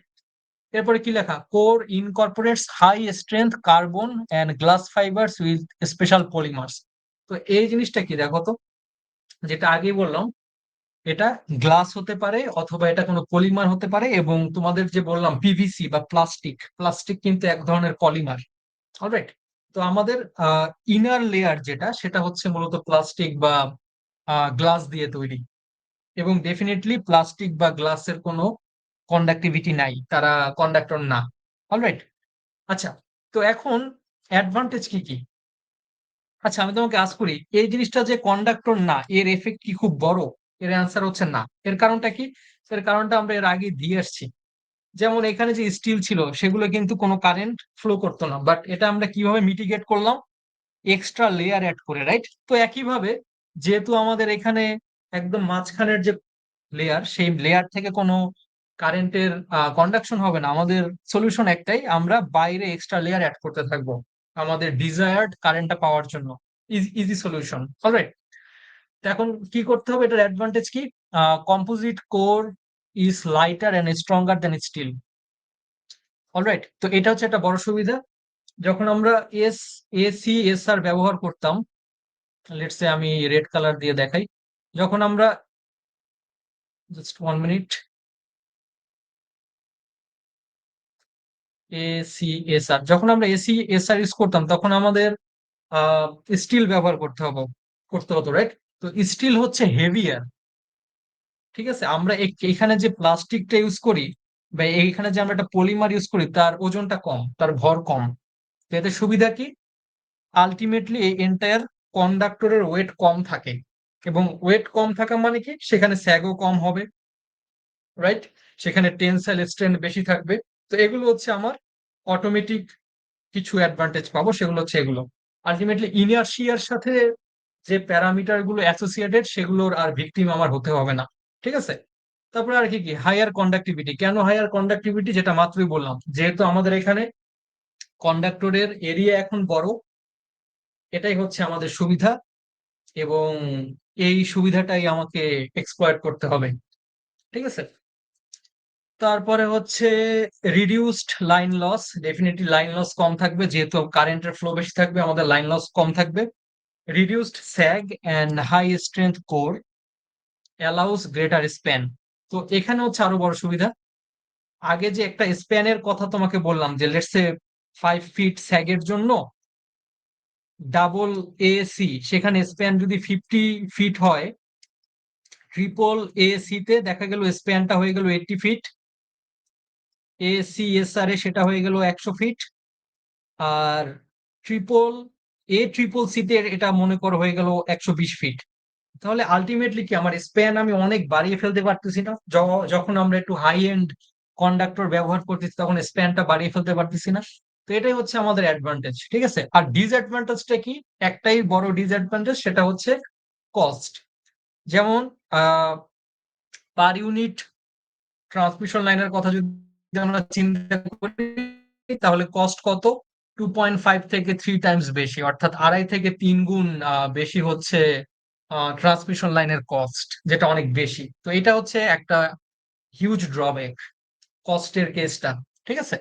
এরপরে কি লেখা, core incorporates high strength carbon and glass fibres with special polymers. তো এই জিনিসটা কি দেখো তো, যেটা আগেই বললাম, এটা গ্লাস হতে পারে অথবা এটা কোনো পলিমার হতে পারে, এবং তোমাদের যে বললাম পিভিসি বা প্লাস্টিক, প্লাস্টিক কিন্তু এক ধরনের পলিমার। অলরাইট, তো আমাদের ইনার লেয়ার যেটা, সেটা হচ্ছে মূলত প্লাস্টিক বা গ্লাস দিয়ে তৈরি, এবং ডেফিনেটলি প্লাস্টিক বা গ্লাসের কোনো কন্ডাক্টিভিটি নাই, তারা কন্ডাক্টর না। অলরাইট, আচ্ছা, তো এখন অ্যাডভান্টেজ কি কি? আচ্ছা আমি তোমাকে আজ করি এই জিনিসটা যে কন্ডাক্টর না এর এফেক্ট কি খুব বড়? এর অ্যান্সার হচ্ছে না। এর কারণটা কি? এর কারণটা আমরা এর আগে দিয়ে আসছি। যেমন এখানে যে স্টিল ছিল সেগুলো কিন্তু কোনো কারেন্ট ফ্লো করতো না, বাট এটা আমরা কিভাবে মিটিগেট করলাম? এক্সট্রা লেয়ার অ্যাড করে, রাইট? তো একইভাবে যেহেতু আমাদের এখানে একদম মাঝখানের যে লেয়ার, সেই লেয়ার থেকে কোনো কারেন্টের কন্ডাকশন হবে না, আমাদের সলিউশন একটাই, আমরা বাইরে এক্সট্রা লেয়ার অ্যাড করতে থাকবো আমাদের ডিজায়ার্ড কারেন্টটা পাওয়ার জন্য। Easy solution, alright? তো এখন কি করতে হবে, এটার অ্যাডভান্টেজ কি? Composite core is lighter and stronger than steel, alright? তো এটা হচ্ছে একটা বড় সুবিধা। যখন আমরা এসি এসআর ব্যবহার করতাম, লেটস সে আমি রেড কালার দিয়ে দেখাই, যখন আমরা জাস্ট 1 মিনিট, এসিএসআর যখন আমরা এসিএসআর ইউজ করতাম তখন আমাদের স্টিল ব্যবহার করতে হতো, রাইট? তো স্টিল হচ্ছে হেভিয়ার, ঠিক আছে? আমরা এখানে যে প্লাস্টিকটা ইউজ করি বা এইখানে যে আমরা একটা পলিমার ইউজ করি তার ওজনটা কম, তার ভর কম। তো এতে সুবিধা কি? আলটিমেটলি এই এন্টায়ার কন্ডাক্টরের ওয়েট কম থাকে, এবং ওয়েট কম থাকা মানে কি? সেখানে স্যাগও কম হবে, রাইট? সেখানে টেনসাইল স্ট্রেন্থ বেশি থাকবে। তো এগুলো হচ্ছে আমার অটোমেটিক কিছু অ্যাডভান্টেজ পাবো, সেগুলো হচ্ছে এগুলো। আলটিমেটলি ইনার্শিয়ার সাথে যে প্যারামিটার গুলো অ্যাসোসিয়েটেড সেগুলোর আর ভিকটিম আমার হতে হবে না, ঠিক আছে? তারপরে আর কি কি হায়ার কন্ডাক্টিভিটি। কেন হায়ার কন্ডাক্টিভিটি? যেটা মাত্রই বললাম, যেহেতু আমাদের এখানে কন্ডাক্টরের এরিয়া এখন বড়, এটাই হচ্ছে আমাদের সুবিধা, এবং এই সুবিধাটাই আমাকে এক্সপ্লয়েট করতে হবে, ঠিক আছে? তারপরে হচ্ছে reduced line loss. Definitely line loss কম থাকবে, যেহেতু কারেন্টের ফ্লো বেশি থাকবে, আমাদের লাইন লস কম থাকবে। Reduced sag and high strength core allows greater span. তো এখানে হচ্ছে আরো বড় সুবিধা। আগে যে একটা স্প্যানের কথা তোমাকে বললাম, যে লেটস সে 5 ফিট স্যাগের জন্য ডাবল এসি, সেখানে স্প্যান যদি 50 ফিট হয়, ট্রিপল এসি তে দেখা গেল স্প্যানটা হয়ে গেল 80 ফিট, এসিএসআর এ সেটা হয়ে গেল 100 ফিট, আর ট্রিপল সিতে এটা মনে করো হয়ে গেল 120 ফিট। তাহলে আলটিমেটলি কি আমার স্প্যান আমি অনেক বাড়িয়ে ফেলতে পারতেছি না? যখন আমরা একটু হাই এন্ড কন্ডাক্টর ব্যবহার করতেছি তখন স্প্যানটা বাড়িয়ে ফেলতে পারতেছি না। তো এটাই হচ্ছে আমাদের অ্যাডভান্টেজ, ঠিক আছে? আর ডিসঅ্যাডভান্টেজটা কি? একটাই বড় ডিসঅ্যাডভান্টেজ, সেটা হচ্ছে কস্ট। যেমন পার ইউনিট ট্রান্সমিশন লাইনের কথা যদি আমরা চিন্তা করি, তাহলে কস্ট কত? 2.5 থেকে 3 টাইমস বেশি, অর্থাৎ 2.5 থেকে 3 গুণ বেশি হচ্ছে ট্রান্সমিশন লাইনের কস্ট, যেটা অনেক বেশি। তো এটা হচ্ছে একটা হিউজ ড্রব্যাক কস্টের কেসটা, ঠিক আছে?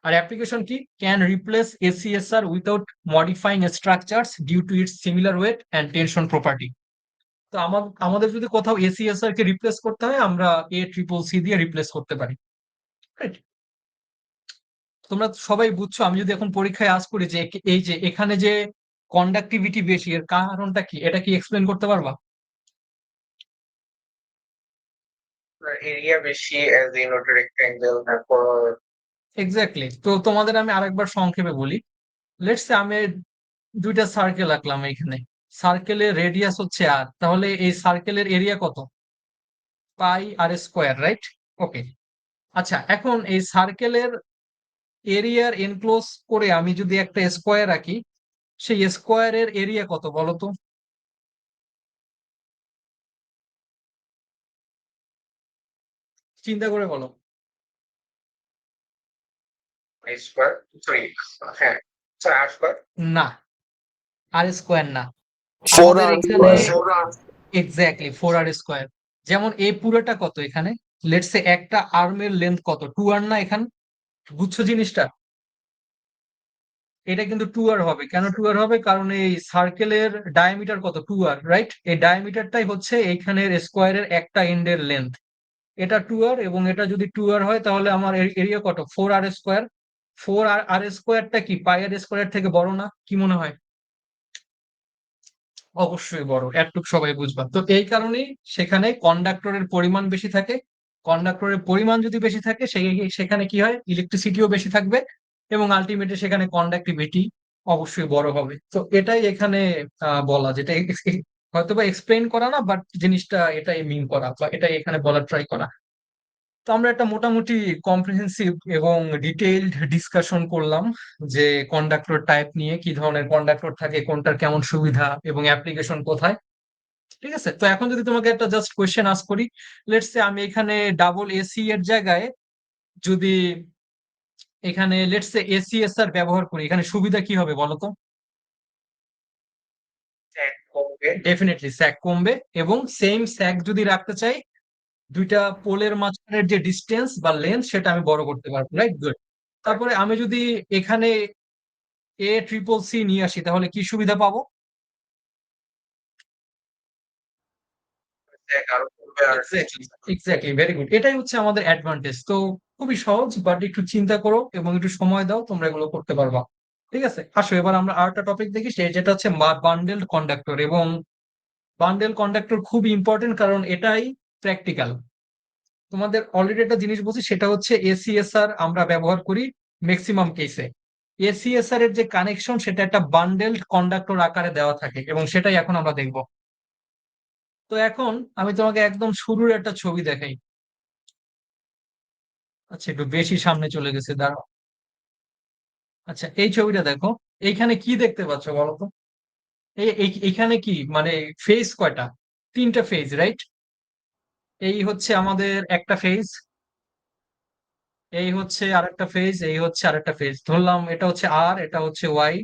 আর অ্যাপ্লিকেশন কি? Can replace ACSR without modifying structures due to its similar weight and tension property. তো আমাদের যদি কোথাও এসিএসআর কে রিপ্লেস করতে হয়, আমরা ACCC দিয়ে রিপ্লেস করতে পারি, রাইট? তোমরা সবাই বুঝছো। আমি যদি এখন পরীক্ষায় আজ করি যে এই যে এখানে যে কন্ডাক্টিভিটি বেশি, এর কারণটা কি? এটা কি এক্সপ্লেন করতে পারবা? এরিয়া বেশি অ্যাজ ইন ওটা রেক্ট্যাঙ্গেল, তারপর এক্স্যাক্টলি। তো তোমাদের আমি আরেকবার সংক্ষেপে বলি। লেটস সে আমি দুইটা সার্কেল আঁকলাম এখানে, সার্কেলের রেডিয়াস হচ্ছে আর, তাহলে এই সার্কেলের এরিয়া কত? পাই আর স্কোয়ার, রাইট? ওকে। আচ্ছা এখন এই সার্কেলের এরিয়ার এনক্লোজ করে আমি যদি একটা স্কোয়ার আঁকি, সেই স্কোয়ারের এরিয়া কত বলো তো? চিন্তা করে বলো। স্কোয়ার, সরি, হ্যাঁ, স্যার আর স্কোয়ার। না, আর স্কোয়ার না, 4R আমাদের এখানে এক্স্যাক্টলি 4R স্কোয়ার। যেমন এই পুরোটা কত এখানে? লেটস সে একটা আর্মের লেন্থ কত? 2R না এখানে? বুঝছো জিনিসটা? এটা কিন্তু 2R হবে। কেন 2R হবে? কারণ এই সার্কেলের ডায়ামিটার কত? 2R, right? এই ডায়ামিটারটাই হচ্ছে এইখানের স্কোয়ারের একটা এন্ডের লেন্থ। এটা 2R, এবং এটা যদি 2R হয় তাহলে আমার এরিয়া কত? 4R square. 4R স্কোয়ারটা কি পাই আর স্কোয়ারের থেকে বড় না? কি মনে হয়? অবশ্যই বড়, এতটুকু সবাই বুঝবা। তো এই কারণেই সেখানে কন্ডাক্টরের পরিমাণ বেশি থাকে। কন্ডাক্টরের পরিমাণ যদি বেশি থাকে সেখানে কি হয়? ইলেকট্রিসিটিও বেশি থাকবে, এবং আলটিমেটলি সেখানে কন্ডাক্টিভিটি অবশ্যই বড় হবে। তো এটাই এখানে বলা, যেটা হয়তোবা এক্সপ্লেন করা না, বাট জিনিসটা এটাই মিন করা বা এটাই এখানে বলার ট্রাই করা। তো আমরা একটা মোটামুটি কম্প্রিহেন্সিভ এবং ডিটেইলড ডিসকাশন করলাম যে কন্ডাক্টর টাইপ নিয়ে, কি ধরনের কন্ডাক্টর থাকে, কোনটার কেমন সুবিধা এবং অ্যাপ্লিকেশন কোথায়। ঠিক আছে, তো এখন যদি তোমাকে একটা জাস্ট কোয়েশ্চেন আস্ক করি, লেটস সে আমি এখানে ডাবল এসি এর জায়গায় যদি এখানে লেটস সে এসিএসআর ব্যবহার করি, এখানে সুবিধা কি হবে বলো তো? স্যাক কমবে। ডেফিনেটলি স্যাক কমবে, এবং সেম স্যাক যদি রাখতে চাই, দুইটা পোলের মাঝখানের যে ডিস্টেন্স বা লেন্থ সেটা আমি বড় করতে পারবো, রাইট? গুড। তারপরে আমি যদি এখানে এ ট্রিপল সি নিয়ে আসি, তাহলে কি সুবিধা পাবো? স্যাক আরো কমবে আর এক্স্যাক্টলি, ভেরি গুড। এটাই হচ্ছে আমাদের অ্যাডভান্টেজ। তো খুবই সহজ, বাট একটু চিন্তা করো এবং একটু সময় দাও, তোমরা এগুলো করতে পারবা। ঠিক আছে, আসো এবার আমরা আরেকটা টপিক দেখি, যেটা হচ্ছে বান্ডেলড কন্ডাক্টর। এবং বান্ডেল কন্ডাক্টর খুব ইম্পর্টেন্ট, কারণ এটাই প্র্যাকটিক্যাল। তোমাদের অলরেডি একটা জিনিস বলছি, সেটা হচ্ছে এসিএসআর আমরা ব্যবহার করি ম্যাক্সিমাম কেসে। এসিএসআর এর যে কানেকশন, সেটা একটা বান্ডেলড কন্ডাক্টর আকারে দেওয়া থাকে, এবং সেটাই এখন আমরা দেখব। তো এখন আমি তোমাকে একদম শুরুর একটা ছবি দেখাই। আচ্ছা, একটু বেশি সামনে চলে গেছে, দাঁড়াও। আচ্ছা, এই ছবিটা দেখো। এইখানে কি দেখতে পাচ্ছ বলো তো? এইখানে কি মানে ফেজ কয়টা? তিনটা ফেজ, রাইট? এই হচ্ছে আমাদের একটা ফেজ, এই হচ্ছে আরেকটা ফেজ, এই হচ্ছে আরেকটা ফেজ। ধরলাম এটা হচ্ছে আর, এটা হচ্ছে ওয়াই,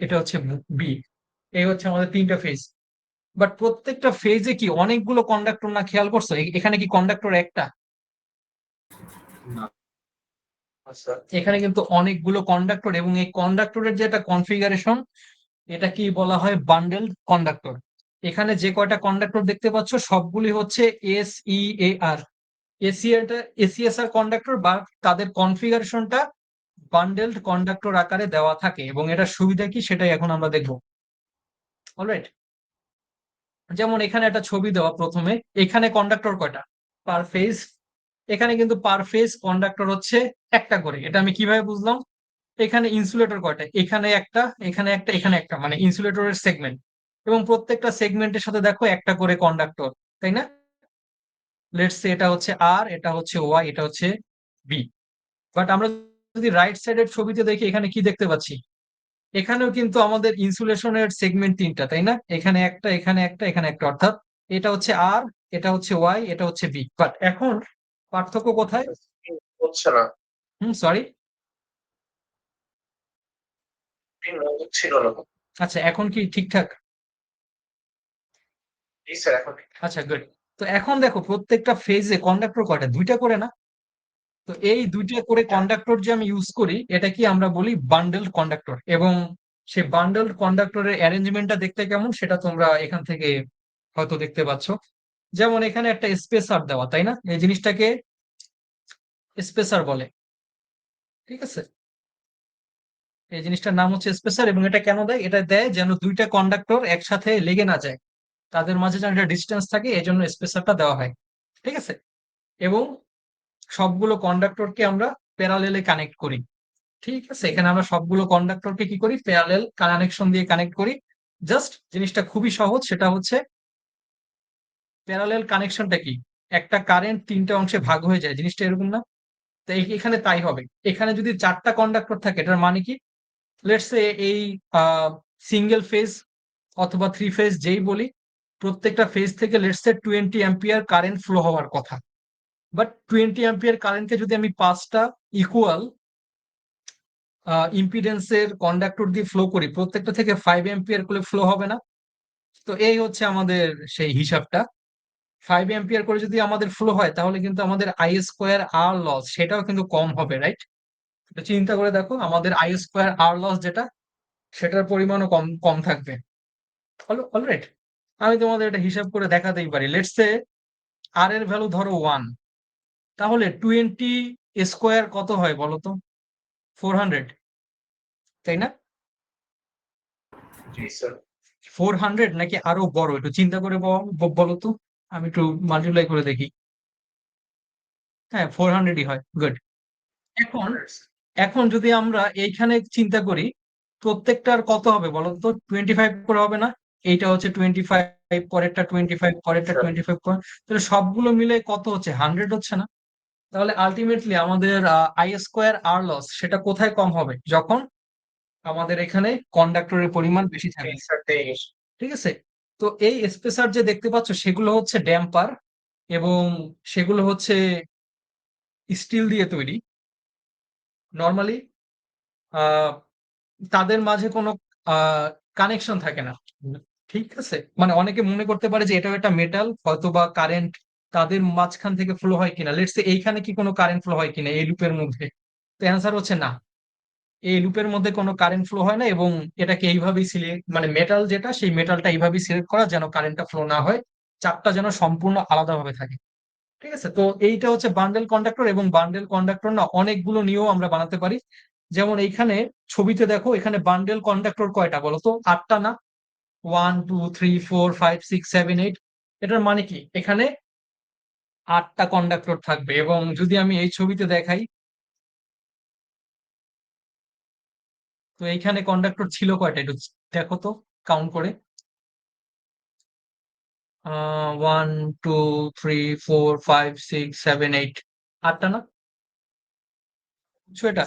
এটা হচ্ছে বি। এই হচ্ছে আমাদের তিনটা ফেজ। বাট প্রত্যেকটা ফেজে কি অনেকগুলো কন্ডাক্টর না? খেয়াল করছো এখানে কি কন্ডাক্টর একটা? আচ্ছা এখানে কিন্তু অনেকগুলো কন্ডাক্টর, এবং এই কন্ডাক্টরের যে একটা কনফিগারেশন, এটা কি বলা হয়? বান্ডেলড কন্ডাক্টর। এখানে যে কয়টা কন্ডাক্টর দেখতে পাচ্ছ, সবগুলি হচ্ছে এস ই এ আর, এসিএসআর কন্ডাক্টর, বা তাদের কনফিগারেশনটা বান্ডেলড কন্ডাক্টর আকারে দেওয়া থাকে। এবং এটার সুবিধা কি সেটাই এখন আমরা দেখবো। অলরাইট, যেমন এখানে একটা ছবি দেওয়া প্রথমে, এখানে কন্ডাক্টর কয়টা পার ফেজ? এখানে কিন্তু পার ফেজ কন্ডাক্টর হচ্ছে একটা করে। এটা আমি কিভাবে বুঝলাম? এখানে ইনসুলেটর কয়টা? এখানে একটা, এখানে একটা, এখানে একটা, মানে ইনসুলেটরের সেগমেন্ট। এবং প্রত্যেকটা সেগমেন্টের সাথে দেখো একটা করে কন্ডাক্টর, তাই না? লেটস সে এটা হচ্ছে আর, এটা হচ্ছে ওয়াই, এটা হচ্ছে বি। বাট আমরা যদি রাইট সাইডের ছবিতে দেখি, এখানে কি দেখতে পাচ্ছি? এখানেও কিন্তু আমাদের ইনসুলেশনের সেগমেন্ট তিনটা, তাই না? এখানে একটা, এখানে একটা, এখানে একটা, অর্থাৎ এটা হচ্ছে আর, এটা হচ্ছে ওয়াই, এটা হচ্ছে বি। বাট এখন পার্থক্য কোথায়? হচ্ছে না, সরি। ছিল না। আচ্ছা, এখন কি ঠিকঠাক? জি স্যার এখন আচ্ছা, গুড। তো এখন দেখো প্রত্যেকটা ফেজে কন্ডাক্টর কয়টা? দুইটা করে না? তো এই দুইটা করে কন্ডাক্টর যে আমি ইউজ করি, এটা কি আমরা বলি বান্ডেলড কন্ডাক্টর। এবং সেই বান্ডেলড কন্ডাক্টরের অ্যারেঞ্জমেন্টটা দেখতে কেমন, সেটা তোমরা এখান থেকে হয়তো দেখতে পাচ্ছ। যেমন এখানে একটা স্পেসার দেওয়া, তাই না? এই জিনিসটাকে স্পেসার বলে। ঠিক আছে, এই জিনিসটার নাম হচ্ছে স্পেসার। এবং এটা কেন দেয়? এটা দেয় যেন দুইটা কন্ডাক্টর একসাথে লেগে না যায়, তাদের মাঝে যেন একটা ডিস্টেন্স থাকে, এই জন্য স্পেসারটা দেওয়া হয়। ঠিক আছে, এবং সবগুলো কন্ডাক্টরকে আমরা প্যারালেলে কানেক্ট করি। ঠিক আছে, এখানে আমরা সবগুলো কন্ডাক্টরকে কি করি? প্যারালেল কানেকশন দিয়ে কানেক্ট করি। জাস্ট জিনিসটা খুবই সহজ, সেটা হচ্ছে প্যারালেল কানেকশনটা কি? একটা কারেন্ট তিনটা অংশে ভাগ হয়ে যায়, জিনিসটা এরকম না? তো এখানে তাই হবে। এখানে যদি চারটা কন্ডাক্টর থাকে, এটার মানে কি? লেটস সে এই সিঙ্গেল ফেজ অথবা থ্রি ফেজ যেই বলি, প্রত্যেকটা ফেজ থেকে let's say 20 ampere current flow হওয়ার কথা। বাট 20 অ্যাম্পিয়ার কারেন্টকে যদি আমি পাঁচটা ইকুয়াল ইম্পিডেন্সের কন্ডাক্টর দিয়ে ফ্লো করি, প্রত্যেকটা থেকে 5 অ্যাম্পিয়ার করে ফ্লো হবে না? তো এই হচ্ছে আমাদের সেই হিসাবটা। 5 অ্যাম্পিয়ার করে যদি আমাদের ফ্লো হয়, তাহলে কিন্তু আমাদের আই স্কোয়ার আর লস সেটাও কিন্তু কম হবে, রাইট? তো চিন্তা করে দেখো, আমাদের আই স্কোয়ার আর লস যেটা, সেটার পরিমাণও কম কম থাকবে। অলরাইট, আমি তোমাদের এটা হিসাব করে দেখাতেই পারি। লেটস সে আর এর ভ্যালু ধরো 1, তাহলে 20 স্কোয়ার কত হয় বলো তো? 400, তাই না? জি স্যার 400 নাকি আরো বড়? একটু চিন্তা করে বলো তো। আমি একটু মাল্টিপ্লাই করে দেখি। হ্যাঁ, 400ই হয়। গুড। এখন এখন যদি আমরা এইখানে চিন্তা করি, প্রত্যেকটার কত হবে বলো তো? 25 করে হবে না? এইটা হচ্ছে 25, পরেরটা 25, পরেরটা Sure. 25 করে। তাহলে সবগুলো মিলে কত হচ্ছে? 100 হচ্ছে না? তাহলে আলটিমেটলি আমাদের আই স্কোয়ার আর লস সেটা কোথায় কম হবে? যখন আমাদের এখানে কন্ডাক্টরের পরিমাণ বেশি থাকবে। ঠিক আছে? তো এই স্পেসার যে দেখতে পাচ্ছ সেগুলো হচ্ছে ড্যাম্পার, এবং সেগুলো হচ্ছে স্টিল দিয়ে তৈরি। নর্মালি তাদের মাঝে কোনো কানেকশন থাকে না। ঠিক আছে, মানে অনেকে মনে করতে পারে যে এটাও একটা মেটাল, হয়তো বা কারেন্ট তাদের মাঝখান থেকে ফ্লো হয় কিনা, লেটস সে এইখানে কি কোনো কারেন্ট ফ্লো হয় কিনা এই লুপের মধ্যে। তো অ্যান্সার হচ্ছে না, এই লুপের মধ্যে কোনো কারেন্ট ফ্লো হয় না, এবং এটাকে এইভাবেই সিলেক্ট, মানে মেটাল যেটা সেই মেটালটা এইভাবেই সিলেক্ট করা যেন কারেন্টটা ফ্লো না হয়, চাপটা যেন সম্পূর্ণ আলাদাভাবে থাকে। ঠিক আছে, তো এইটা হচ্ছে বান্ডেল কন্ডাক্টর, এবং বান্ডেল কন্ডাক্টর না অনেকগুলো নিয়েও আমরা বানাতে পারি। যেমন এইখানে ছবিতে দেখো, এখানে বান্ডেল কন্ডাক্টর কয়টা বলো তো? 8টা না? 1 2 3 4 5 6 7 8। এটার মানে কি এখানে 8টা কন্ডাক্টর থাকবে। এবং যদি আমি এই ছবিতে দেখাই, তো এইখানে কন্ডাক্টর ছিল কয়টা একটু দেখো তো, কাউন্ট করে। 1 2 3 4 5 6 7 8, 8টা না? এটা,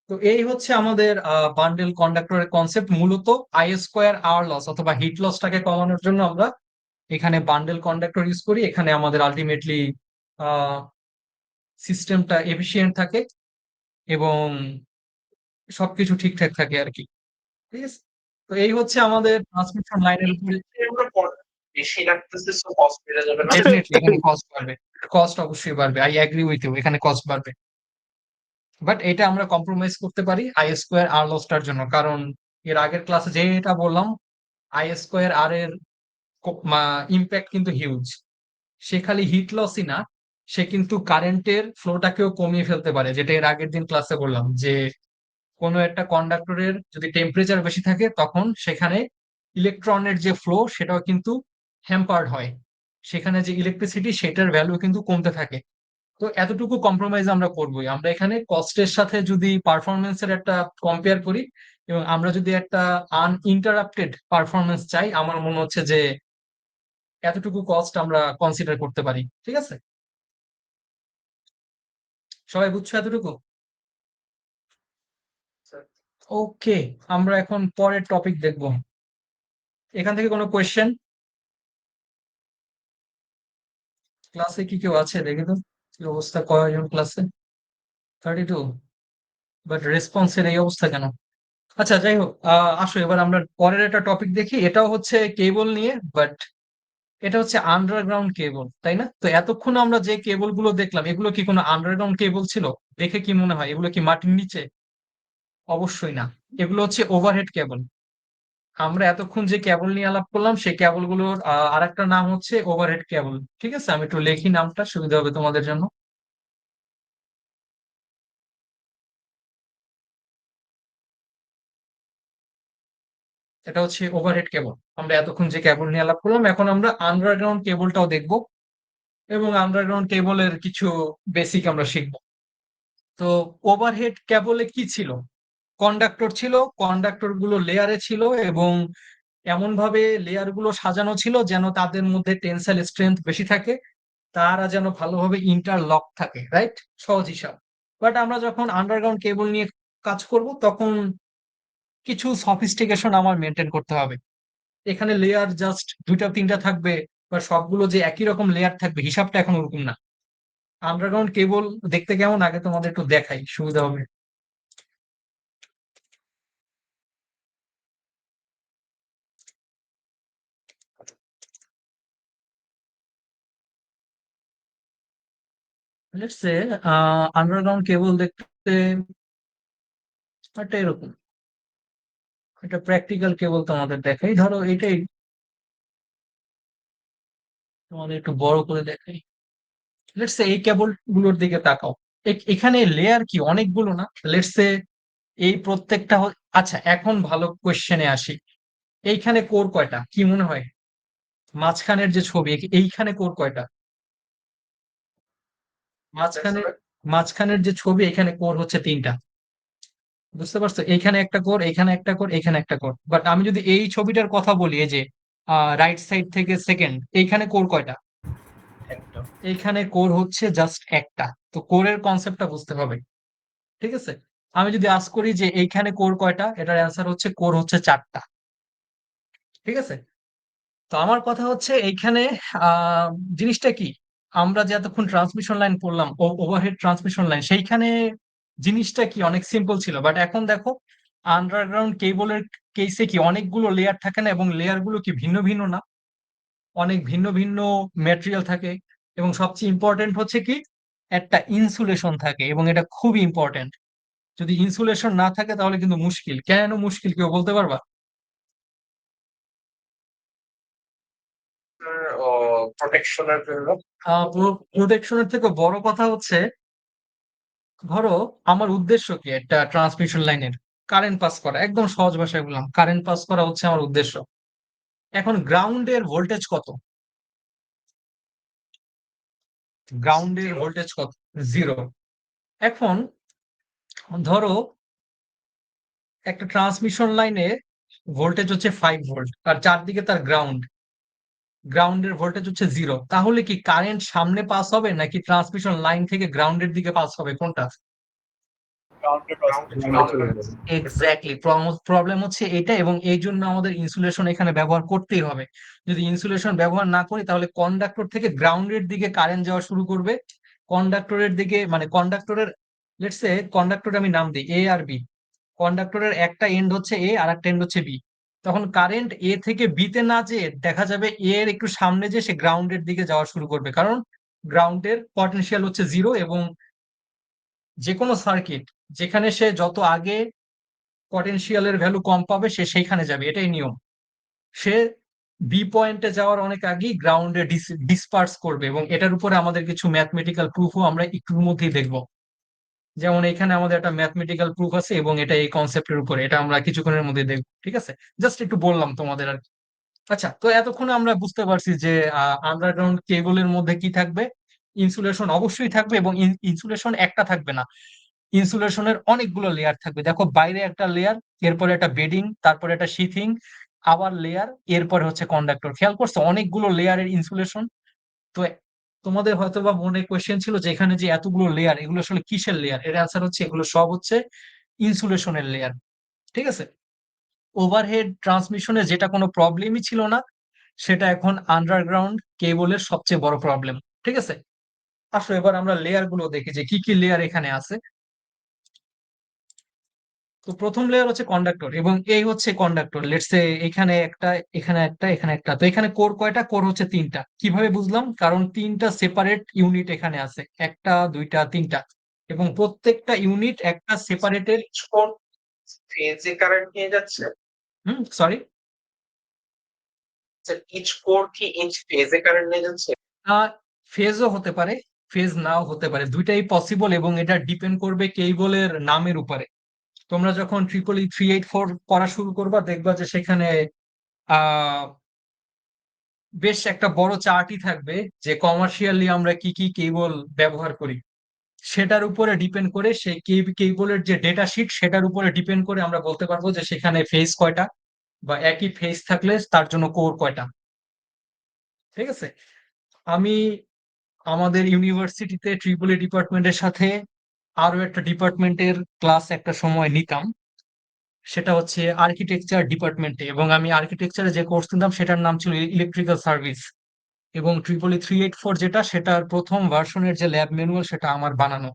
তো এই হচ্ছে আমাদের বান্ডেল কন্ডাক্টরের কনসেপ্ট। মূলত আই স্কোয়ার আর লস অথবা হিট লসটাকে কমানোর জন্য আমরা এখানে বান্ডেল কন্ডাক্টর ইউজ করি। এখানে আমাদের আলটিমেটলি সিস্টেমটা এফিশিয়েন্ট থাকে এবং সবকিছু ঠিকঠাক থাকে আর কি। ঠিক আছে, তো এই হচ্ছে আমাদের ট্রান্সমিশন লাইনের উপরে। বেশি লাগতেছে, সো কস্ট বেড়ে যাবে না? ডেফিনেটলি এখানে কস্ট বাড়বে, কস্ট অবশ্যই বাড়বে, আই অ্যাগ্রি উইথ ইউ, এখানে কস্ট বাড়বে। বাট এটা আমরা কম্প্রোমাইজ করতে পারি আই স্কোয়ার আর লসটার জন্য, কারণ এর আগের ক্লাসে যেটা বললাম, আই স্কোয়ার আর এর ইম্প্যাক্ট কিন্তু হিউজ। সে খালি হিট লসই না, সে কিন্তু কারেন্টের ফ্লোটাকেও কমিয়ে ফেলতে পারে, যেটা এর আগের দিন ক্লাসে বললাম যে কোনো একটা কন্ডাক্টরের যদি টেম্পারেচার বেশি থাকে তখন সেখানে ইলেকট্রনের যে ফ্লো সেটাও কিন্তু হ্যাম্পার্ড হয়, সেখানে যে ইলেকট্রিসিটি সেটার ভ্যালু কিন্তু কমতে থাকে। তো এতটুকু কম্প্রোমাইজ আমরা করবোই। আমরা এখানে কস্টের সাথে যদি পারফরমেন্সের একটা কম্পেয়ার করি, এবং আমরা যদি একটা আনইন্টারাপ্টেড পারফরমেন্স চাই, আমার মনে হচ্ছে যে এতটুকু কস্ট আমরা কনসিডার করতে পারি। ঠিক আছে, সবাই বুঝছো এতটুকু? ওকে, আমরা এখন পরের টপিক দেখব। এখান থেকে কোনো কোয়েশ্চেন? ক্লাসে কি কেউ আছে দেখে তো, কি অবস্থা, কয়জন ক্লাসে? 32, বাট রেসপন্সের এই অবস্থা কেন? আচ্ছা, যাই হোক, আসো এবার আমরা পরের একটা টপিক দেখি। এটাও হচ্ছে কেবল নিয়ে, বাট এটা হচ্ছে আন্ডারগ্রাউন্ড কেবল, তাই না? তো এতক্ষণ আমরা যে কেবল গুলো দেখলাম, এগুলো কি কোনো আন্ডারগ্রাউন্ড কেবল ছিল? দেখে কি মনে হয় এগুলো কি মাটির নিচে? অবশ্যই না, এগুলো হচ্ছে ওভারহেড কেবল। আমরা এতক্ষণ যে কেবল নিয়ে আলাপ করলাম সেই কেবল গুলোর আরেকটা নাম হচ্ছে ওভারহেড কেবল। ঠিক আছে, আমি একটু লেখি নামটা, সুবিধা হবে তোমাদের জন্য। এটা হচ্ছে ওভারহেড কেবল। আমরা এতক্ষণ যে কেবল নিয়ে আলাপ করলাম, এখন আমরা আন্ডারগ্রাউন্ড কেবলটাও দেখব, এবং আন্ডারগ্রাউন্ড কেবলের কিছু বেসিক আমরা শিখব। তো ওভারহেড কেবলে কি ছিল? কন্ডাক্টর ছিল, কন্ডাক্টর গুলো লেয়ারে ছিল, এবং এমন ভাবে লেয়ার গুলো সাজানো ছিল যেন তাদের মধ্যে টেনসাইল স্ট্রেংথ বেশি থাকে, তারা যেন ভালোভাবে ইন্টারলক থাকে, রাইট? সহজ হিসাব। বাট আমরা যখন আন্ডারগ্রাউন্ড কেবল নিয়ে কাজ করব তখন কিছু সফিস্টিকেশন আমার মেনটেন করতে হবে। এখানে লেয়ার জাস্ট দুইটা তিনটা থাকবে, বা সবগুলো যে একই রকম লেয়ার থাকবে, হিসাবটা এখন ওরকম না। আন্ডারগ্রাউন্ড কেবল দেখতে কেমন আগে তোমাদের একটু দেখাই, সুবিধা হবে। লেটস সে আন্ডারগ্রাউন্ড কেবল দেখতে একটা এরকম, এটা প্র্যাকটিক্যাল কেবল তোমাদের দেখাই, ধরো এটাই তোমাদের একটু বড় করে দেখাই। লেটস সে এই কেবল গুলোর দিকে তাকাও। এখানে লেয়ার কি অনেকগুলো না? লেটস সে এই প্রত্যেকটা আচ্ছা, এখন ভালো কোয়েশ্চেনে আসি। এইখানে কোর কয়টা কি মনে হয়? মাঝখানের যে ছবি, এইখানে কোর কয়টা? মাঝখানে, মাঝখানের যে ছবি, এখানে কোর হচ্ছে 3টা। বুঝতে পারছো? এইখানে একটা কোর, এইখানে একটা কোর, এইখানে একটা কোর। বাট আমি যদি এই ছবিটার কথা বলি, এই যে রাইট সাইড থেকে সেকেন্ড, এইখানে কোর কয়টা? একটা। এইখানে কোর হচ্ছে জাস্ট একটা। তো কোরের কনসেপ্টটা বুঝতে হবে, ঠিক আছে? আমি যদি আস্ক করি যে এইখানে কোর কয়টা, এটার অ্যান্সার হচ্ছে কোর হচ্ছে 4টা, ঠিক আছে? তো আমার কথা হচ্ছে এইখানে আহ জিনিসটা কি, আমরা যে এতক্ষণ ট্রান্সমিশন লাইন পড়লাম, ওভারহেড ট্রান্সমিশন লাইন, সেইখানে জিনিসটা কি অনেক সিম্পল ছিল। বাট এখন দেখো, আন্ডারগ্রাউন্ড কেবলের কেসে কি অনেকগুলো লেয়ার থাকে না, এবং লেয়ার গুলো কি ভিন্ন ভিন্ন না, অনেক ভিন্ন ভিন্ন ম্যাটেরিয়াল থাকে। এবং সবচেয়ে ইম্পর্টেন্ট হচ্ছে কি, একটা ইনসুলেশন থাকে, এবং এটা খুবই ইম্পর্টেন্ট। যদি ইনসুলেশন না থাকে তাহলে কিন্তু মুশকিল। কেন মুশকিল, কেউ বলতে পারবা? ও, প্রোটেকশনের জন্য। প্রোটেকশনের থেকে বড় কথা হচ্ছে, ধরো আমার উদ্দেশ্য কি একটা ট্রান্সমিশন লাইনের? কারেন্ট পাস করা। একদম সহজ ভাষায় বললাম, কারেন্ট পাস করা হচ্ছে আমার উদ্দেশ্য। এখন গ্রাউন্ডের ভোল্টেজ কত? গ্রাউন্ডের Zero. ভোল্টেজ কত? 0। এখন ধরো একটা ট্রান্সমিশন লাইনে ভোল্টেজ হচ্ছে 5 ভোল্ট, আর চারদিকে তার গ্রাউন্ড, গ্রাউন্ডের ভোল্টেজ হচ্ছে 0। তাহলে কি কারেন্ট সামনে পাস হবে, নাকি ট্রান্সমিশন লাইন থেকে গ্রাউন্ডের দিকে পাস হবে, কোনটা? এক্স্যাক্টলি, প্রবলেম হচ্ছে এটা। এবং এই জন্য আমাদের ইনসুলেশন এখানে ব্যবহার করতেই হবে। যদি ইনসুলেশন ব্যবহার না করি, তাহলে কন্ডাক্টর থেকে গ্রাউন্ডের দিকে কারেন্ট যাওয়া শুরু করবে। কন্ডাক্টরের দিকে, মানে কন্ডাক্টরের, লেটস সে কন্ডাক্টর আমি নাম দিই এ আর বি। কন্ডাক্টরের একটা এন্ড হচ্ছে এ, আর একটা এন্ড হচ্ছে বি। তখন কারেন্ট এ থেকে বি তে না যেয়ে দেখা যাবে এ এর একটু সামনে যে সে গ্রাউন্ডের দিকে যাওয়া শুরু করবে, কারণ গ্রাউন্ডের পটেনশিয়াল হচ্ছে 0। এবং যে কোনো সার্কিট যেখানে সে যত আগে পটেনশিয়ালের ভ্যালু কম পাবে, সে সেইখানে যাবে, এটাই নিয়ম। সে বি পয়েন্টে যাওয়ার অনেক আগেই গ্রাউন্ডে ডিসপার্স করবে। এবং এটার উপরে আমাদের কিছু ম্যাথমেটিক্যাল প্রুফও আমরা একটুর মধ্যেই দেখবো। যেমন এখানে আমাদের একটা ম্যাথমেটিক্যাল প্রুফ আছে, এবং এটা এই কনসেপ্টের উপরে, এটা আমরা কিছুক্ষণের মধ্যে দেখবো, ঠিক আছে? জাস্ট একটু বললাম তোমাদের আর কি। আচ্ছা, তো এতক্ষণে আমরা বুঝতে পারছি যে আন্ডারগ্রাউন্ড কেবলের মধ্যে কি থাকবে। ইনসুলেশন অবশ্যই থাকবে, এবং ইনসুলেশন একটা থাকবে না, ইনসুলেশনের অনেকগুলো লেয়ার থাকবে। দেখো, বাইরে একটা লেয়ার, এরপরে একটা বেডিং, তারপরে একটা শিথিং, আবার লেয়ার, এরপরে হচ্ছে কন্ডাক্টর। খেয়াল করছো অনেকগুলো লেয়ারের ইনসুলেশন? তো তোমাদের হয়তো বা মনে কোয়েশ্চেন ছিল যে এখানে যে এতগুলো লেয়ার, এগুলো আসলে কিসের লেয়ার? এর অ্যান্সার হচ্ছে এগুলো সব হচ্ছে ইনসুলেশনের লেয়ার, ঠিক আছে? ওভারহেড ট্রান্সমিশনে যেটা কোনো প্রবলেমই ছিল না, সেটা এখন আন্ডারগ্রাউন্ড কেবলের সবচেয়ে বড় প্রবলেম, ঠিক আছে? আসো এবার আমরা লেয়ার গুলো দেখি যে কি কি লেয়ার এখানে আছে। তো প্রথম লেয়ার হচ্ছে কন্ডাক্টর, এবং এই হচ্ছে কন্ডাক্টর। লেটস সে এখানে একটা, এখানে একটা, এখানে একটা। তো এখানে কোর কয়টা? কোর হচ্ছে 3টা। কিভাবে বুঝলাম? কারণ 3টা সেপারেট ইউনিট এখানে আছে, একটা, দুইটা, 3টা। এবং প্রত্যেকটা ইউনিট একটা সেপারেটের। কোন ফেজে কারেন্ট নিয়ে যাচ্ছে? সরি, ইচ কোর কি ইচ ফেজে কারেন্ট নিয়ে যাচ্ছে? ফেজও হতে পারে, ফেজ নাও হতে পারে, দুইটাই পসিবল। এবং এটা ডিপেন্ড করবে কেবলের নামের উপরে। তোমরা যখন 33384 পড়া শুরু করবা, দেখবা যে সেখানে আহ বেশ একটা বড় চার্টই থাকবে, যে কমার্শিয়ালি আমরা কি কি কেবল ব্যবহার করি, সেটার উপরে ডিপেন্ড করে সেই কেবলের যে ডেটা শিট, সেটার উপরে ডিপেন্ড করে আমরা বলতে পারবো যে সেখানে ফেজ কয়টা, বা একই ফেজ থাকলে তার জন্য কোর কয়টা, ঠিক আছে? আমি আমাদের ইউনিভার্সিটিতে ট্রিপল ডিপার্টমেন্টের সাথে আরো একটা ডিপার্টমেন্টের ক্লাস একটা সময় নিতাম, সেটা হচ্ছে আর্কিটেকচার ডিপার্টমেন্টে। এবং আমি আর্কিটেকচারে যে কোর্স নিতাম সেটার নাম ছিল ইলেকট্রিক্যাল সার্ভিস। এবং 33384 যেটা, সেটার প্রথম ভার্সনের যে ল্যাব ম্যানুয়াল, সেটা আমার বানানো।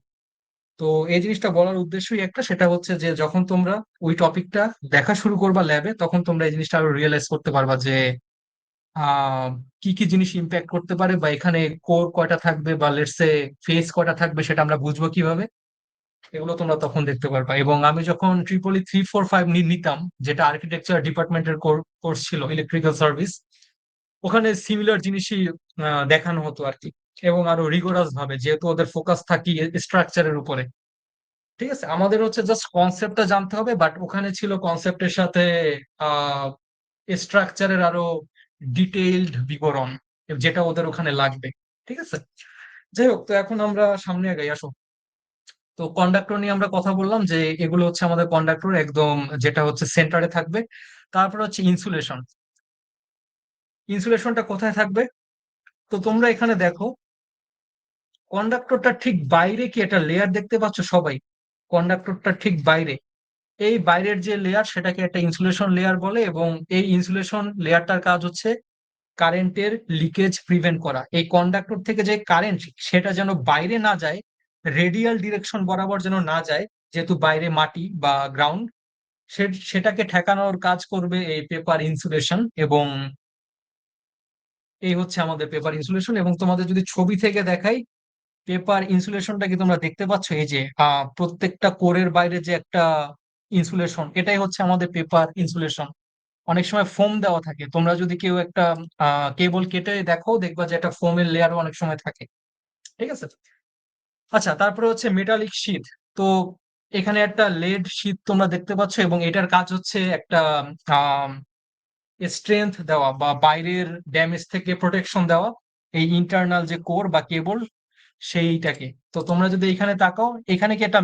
তো এই জিনিসটা বলার উদ্দেশ্যই একটা, সেটা হচ্ছে যে যখন তোমরা ওই টপিকটা দেখা শুরু করবা ল্যাবে, তখন তোমরা এই জিনিসটা আরো রিয়েলাইজ করতে পারবা যে আহ কি কি জিনিস ইম্প্যাক্ট করতে পারে, বা এখানে কোর কয়টা থাকবে, বা লেটসে ফেজ কয়টা থাকবে, সেটা আমরা বুঝবো কিভাবে। এগুলো তোমরা তখন দেখতে পারবা। এবং আমি যখন 33345 নিতাম, যেটা আর্কিটেকচার ডিপার্টমেন্টের কোর্স ছিল, ইলেকট্রিক্যাল সার্ভিস, ওখানে সিমিলার জিনিসই দেখানো হতো আর কি। এবং আরো রিগোরাস ভাবে, যেহেতু ওদের ফোকাস থাকি স্ট্রাকচারের উপরে, ঠিক আছে? আমাদের হচ্ছে জাস্ট কনসেপ্টটা জানতে হবে, বাট ওখানে ছিল কনসেপ্টের সাথে আহ স্ট্রাকচারের আরো ডিটেইলড বিবরণ, যেটা ওদের ওখানে লাগবে, ঠিক আছে? যাই হোক, তো এখন আমরা সামনে আগাই, আসো। তো কন্ডাক্টর নিয়ে আমরা কথা বললাম যে এগুলো হচ্ছে আমাদের কন্ডাক্টর একদম, যেটা হচ্ছে সেন্টারে থাকবে। তারপর হচ্ছে ইনসুলেশন। ইনসুলেশনটা কোথায় থাকবে? তো তোমরা এখানে দেখো, কন্ডাক্টরটা ঠিক বাইরে কি একটা লেয়ার দেখতে পাচ্ছ সবাই? কন্ডাক্টরটা ঠিক বাইরে, এই বাইরের যে লেয়ার সেটাকে একটা ইনসুলেশন লেয়ার বলে, এবং এই ইনসুলেশন লেয়ারটার কাজ হচ্ছে কারেন্টের লিকেজ প্রিভেন্ট করা। এই কন্ডাক্টর থেকে যে কারেন্ট সেটা যেন বাইরে না যায়, রেডিয়াল ডিরেকশন বরাবর যেন না যায়, যেহেতু বাইরে মাটি বা গ্রাউন্ড, সেটাকে ঠেকানোর কাজ করবে এই পেপার ইনসুলেশন। এবং এই হচ্ছে আমাদের পেপার ইনসুলেশন। এবং তোমাদের যদি ছবি থেকে দেখাই, পেপার ইনসুলেশনটা কি তোমরা দেখতে পাচ্ছ? এই যে প্রত্যেকটা কোরের বাইরে যে একটা ইনসুলেশন, এটাই হচ্ছে আমাদের পেপার ইনসুলেশন। অনেক সময় ফোম দেওয়া থাকে, তোমরা যদি কেউ একটা কেবল কেটে দেখো, দেখবা যে একটা ফোমের লেয়ারও অনেক সময় থাকে। ঠিক আছে। আচ্ছা, তারপরে হচ্ছে মেটালিক শীট। তো এখানে একটা লেড শীট তোমরা দেখতে পাচ্ছ, এবং এটার কাজ হচ্ছে একটা স্ট্রেংথ দেওয়া বা বাইরের ড্যামেজ থেকে প্রোটেকশন দেওয়া এই ইন্টারনাল যে কোর বা কেবল সেইটাকে। তো তোমরা যদি এখানে তাকাও, এখানে কি একটা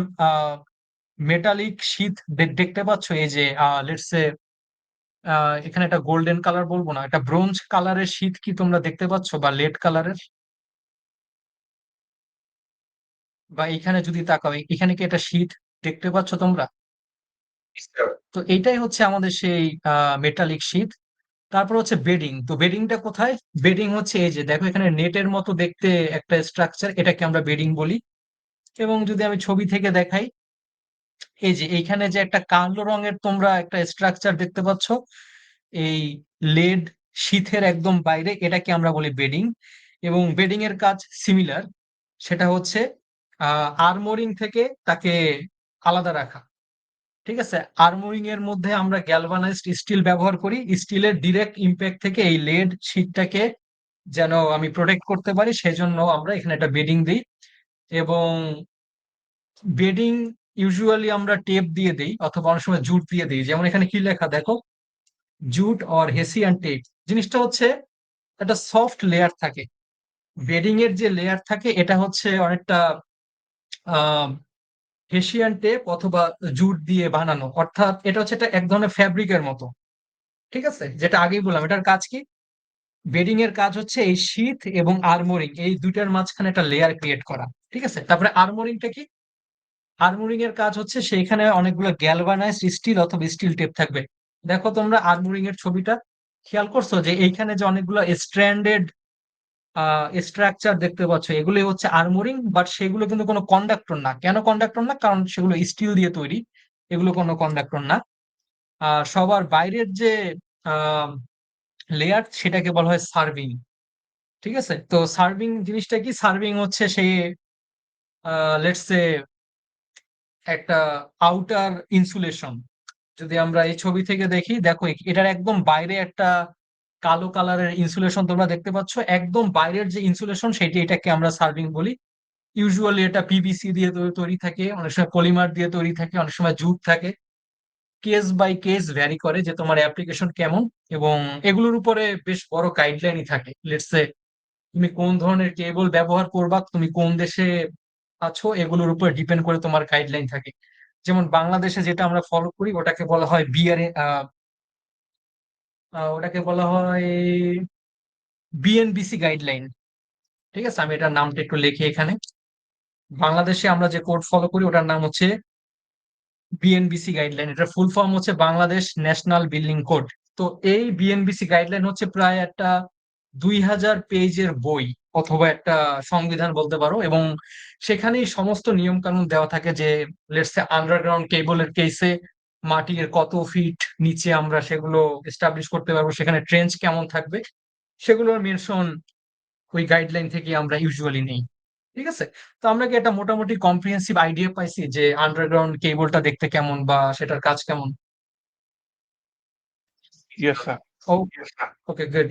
মেটালিক শীট দেখতে পাচ্ছ? এই যে লেটস সে এখানে একটা গোল্ডেন কালার বলবো না, একটা ব্রোঞ্জ কালারের শীট কি তোমরা দেখতে পাচ্ছ, বা লেড কালারের? বা এখানে যদি তাকাও, এখানে কি একটা শীট দেখতে পাচ্ছ তোমরা? তো এইটাই হচ্ছে আমাদের সেই মেটালিক শীট। তারপর হচ্ছে বেডিং। তো বেডিংটা কোথায়? বেডিং হচ্ছে এই যে দেখো, এখানে নেটের মতো দেখতে একটা স্ট্রাকচার, এটাকে আমরা বেডিং বলি। এবং যদি আমি ছবি থেকে দেখাই, এই যে এইখানে যে একটা কালো রঙের তোমরা একটা স্ট্রাকচার দেখতে পাচ্ছ, এই লেড শীথের একদম বাইরে, এটাকে আমরা বলি বেডিং। এবং বেডিং এর কাজ সিমিলার, সেটা হচ্ছে আর্মোরিং থেকে তাকে আলাদা রাখা। ঠিক আছে। আর্মোরিং এর মধ্যে আমরা গ্যালভানাইজড স্টিল ব্যবহার করি, স্টিলের ডিরেক্ট ইম্প্যাক্ট থেকে এই লেড শীটটাকে যেন আমি প্রোটেক্ট করতে পারি, সেজন্য আমরা এখানে একটা বেডিং দিই। এবং বেডিং ইউজুয়ালি আমরা টেপ দিয়ে দিই, অথবা অনেক সময় জুট দিয়ে দিই। যেমন এখানে কি লেখা দেখো, জুট অর হেসিয়ান টেপ। জিনিসটা হচ্ছে একটা সফট লেয়ার থাকে। বেডিং এর যে লেয়ার থাকে এটা হচ্ছে অনেকটা আহ হেসিয়ান টেপ অথবা জুট দিয়ে বানানো, অর্থাৎ এটা হচ্ছে একটা এক ধরনের ফ্যাব্রিকের মতো। ঠিক আছে, যেটা আগেই বললাম, এটার কাজ কি? বেডিং এর কাজ হচ্ছে এই শীথ এবং আর্মোরিং, এই দুইটার মাঝখানে একটা লেয়ার ক্রিয়েট করা। ঠিক আছে। তারপরে আর্মোরিংটা কি? আর্মোরিং এর কাজ হচ্ছে সেইখানে অনেকগুলো গ্যালভানাইজড স্টিল অথবা স্টিল টেপ থাকবে। দেখো তোমরা আর্মোরিং এর ছবিটা খেয়াল করছো যে এইখানে যে অনেকগুলো স্ট্র্যান্ডেড স্ট্রাকচার দেখতে পাচ্ছ, এগুলোই হচ্ছে আর্মোরিং। বাট সেগুলো কিন্তু কোনো কন্ডাক্টর না। কেন কন্ডাক্টর না? কারণ সেগুলো স্টিল দিয়ে তৈরি, এগুলো কোনো কন্ডাক্টর না। সবার বাইরের যে লেয়ার, সেটাকে বলা হয় সার্ভিং। ঠিক আছে। তো সার্ভিং জিনিসটা কি? সার্ভিং হচ্ছে সেই লেটস সে একটা আউটার ইনসুলেশন। যদি আমরা এই ছবি থেকে দেখি, দেখো এটার একদম বাইরে একটা কালো কালারের ইনসুলেশন তোমরা দেখতে পাচ্ছ, একদম বাইরের যে ইনসুলেশন সেটি, এটাকে আমরা সার্ভিং বলি। ইউজুয়ালি এটা পিভিসি দিয়ে তৈরি থাকে, অনেক সময় পলিমার দিয়ে তৈরি থাকে, অনেক সময় জুট থাকে। কেস বাই কেস ভ্যারি করে যে তোমার অ্যাপ্লিকেশন কেমন। এবং এগুলোর উপরে বেশ বড় গাইডলাইনই থাকে। লেটস সে তুমি কোন ধরনের কেবল ব্যবহার করবা, তুমি কোন দেশে আছো, এগুলোর উপর ডিপেন্ড করে তোমার গাইডলাইন থাকে। যেমন বাংলাদেশে যেটা আমরা ফলো করি, ওটাকে বলা হয় বিআরএ, ওটাকে বলা হয় বিএনবিসি গাইডলাইন। ঠিক আছে, আমি এটার নামটা একটু লিখি এখানে। বাংলাদেশে আমরা যে কোড ফলো করি ওটার নাম হচ্ছে বিএনবিসি গাইডলাইন। এটা ফুল ফর্ম হচ্ছে বাংলাদেশ ন্যাশনাল বিল্ডিং কোড। তো এই বিএনবিসি গাইডলাইন হচ্ছে প্রায় একটা 2000 পেজের বই, অথবা একটা সংবিধান বলতে পারো। এবং সেখানেই সমস্ত নিয়ম কানুন দেওয়া থাকে যে লেটস সে আন্ডারগ্রাউন্ড কেবলের কেসে মাটির কত ফিট নিচে আমরা সেগুলো এস্টাবলিশ করতে পারবো, সেখানে ট্রেঞ্চ কেমন থাকবে, সেগুলোর মেনশন ওই গাইডলাইন থেকে আমরা ইউজুয়ালি নেই। ঠিক আছে। তো আমরা কি একটা মোটামুটি কম্প্রিহেন্সিভ আইডিয়া পাইছি যে আন্ডারগ্রাউন্ড কেবলটা দেখতে কেমন বা সেটার কাজ কেমন? Yes, sir. ও, ওকে, গুড।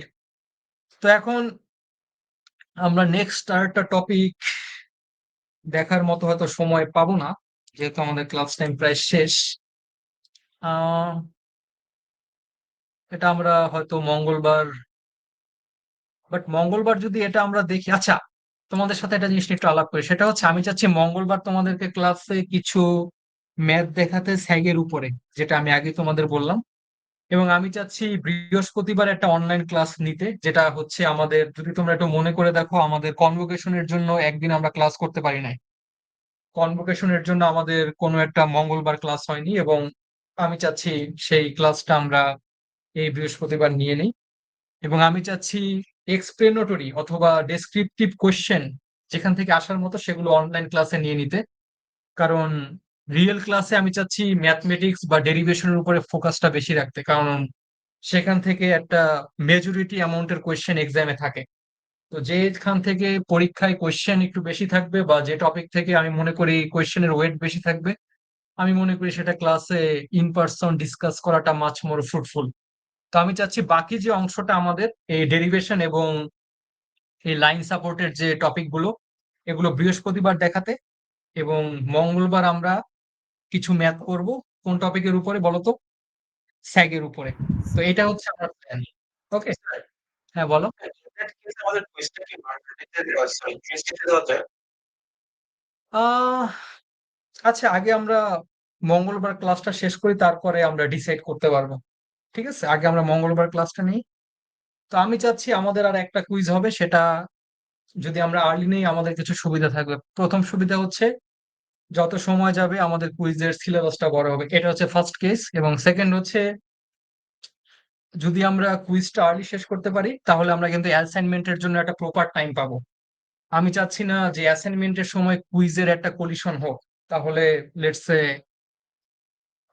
তো এখন আমরা নেক্সট আরেকটা টপিক দেখার মতো হয়তো সময় পাবো না, যেহেতু আমাদের ক্লাস টাইম প্রায় শেষ। আহ এটা আমরা হয়তো মঙ্গলবার, বাট মঙ্গলবার যদি এটা আমরা দেখি, আচ্ছা তোমাদের সাথে একটা জিনিস নিয়ে একটু আলাপ করি, সেটা হচ্ছে আমি চাচ্ছি মঙ্গলবার তোমাদেরকে ক্লাসে কিছু ম্যাথ দেখাতে স্যাগের উপরে, যেটা আমি আগে তোমাদের বললাম। এবং আমি চাচ্ছি বৃহস্পতিবার একটা অনলাইন ক্লাস নিতে, যেটা হচ্ছে আমাদের, যদি তোমরা একটু মনে করে দেখো, আমাদের কনভোকেশনের জন্য একদিন আমরা ক্লাস করতে পারি নাই। কনভোকেশনের জন্য আমাদের কোনো একটা মঙ্গলবার ক্লাস হয়নি, এবং আমি চাচ্ছি সেই ক্লাসটা আমরা এই বৃহস্পতিবার নিয়ে নিই। এবং আমি চাচ্ছি এক্সপ্লেনেটরি অথবা ডেসক্রিপটিভ কোশ্চেন যেখান থেকে আসার মতো সেগুলো অনলাইন ক্লাসে নিয়ে নিতে। কারণ রিয়েল ক্লাসে আমি চাচ্ছি ম্যাথমেটিক্স বা ডেরিভেশনের উপরে ফোকাসটা বেশি রাখতে, কারণ সেখান থেকে একটা মেজরিটি অ্যামাউন্টের কোয়েশ্চেন এক্সামে থাকে। তো যেখান থেকে পরীক্ষায় কোয়েশ্চেন একটু বেশি থাকবে বা যে টপিক থেকে আমি মনে করি কোয়েশ্চেনের ওয়েট বেশি থাকবে, আমি মনে করি সেটা ক্লাসে ইন পার্সন ডিসকাস করাটা মাচ মোর ফ্রুটফুল। তো আমি চাচ্ছি বাকি যে অংশটা আমাদের এই ডেরিভেশন এবং এই লাইন সাপোর্টের যে টপিকগুলো, এগুলো বৃহস্পতিবার দেখাতে, এবং মঙ্গলবার আমরা কিছু ম্যাথ করব। কোন টপিকের উপরে বলো তো? স্যাগের উপরে। তো এটা হচ্ছে আমার প্ল্যান। ওকে, হ্যাঁ বলো। আমাদের কুইজটা কি মার্কেটে সরি কুইজটা দেওয়া যায়? আহ আচ্ছা, আগে আমরা মঙ্গলবার ক্লাসটা শেষ করি, তারপরে আমরা ডিসাইড করতে পারবো। ঠিক আছে, আগে আমরা মঙ্গলবার ক্লাসটা নিই। তো আমি চাচ্ছি আমাদের আর একটা কুইজ হবে, সেটা যদি আমরা আর্লি নেই আমাদের কিছু সুবিধা থাকবে। প্রথম সুবিধা হচ্ছে যত সময় যাবে আমাদের কুইজের সিলেবাসটা বড় হবে, এটা হচ্ছে ফার্স্ট কেস। এবং সেকেন্ড হচ্ছে যদি আমরা কুইজটা আর্লি শেষ করতে পারি তাহলে আমরা কিন্তু অ্যাসাইনমেন্টের জন্য একটা প্রপার টাইম পাবো। আমি চাচ্ছি না যে অ্যাসাইনমেন্টের সময় কুইজের একটা কলিশন হোক, তাহলে লেটস সে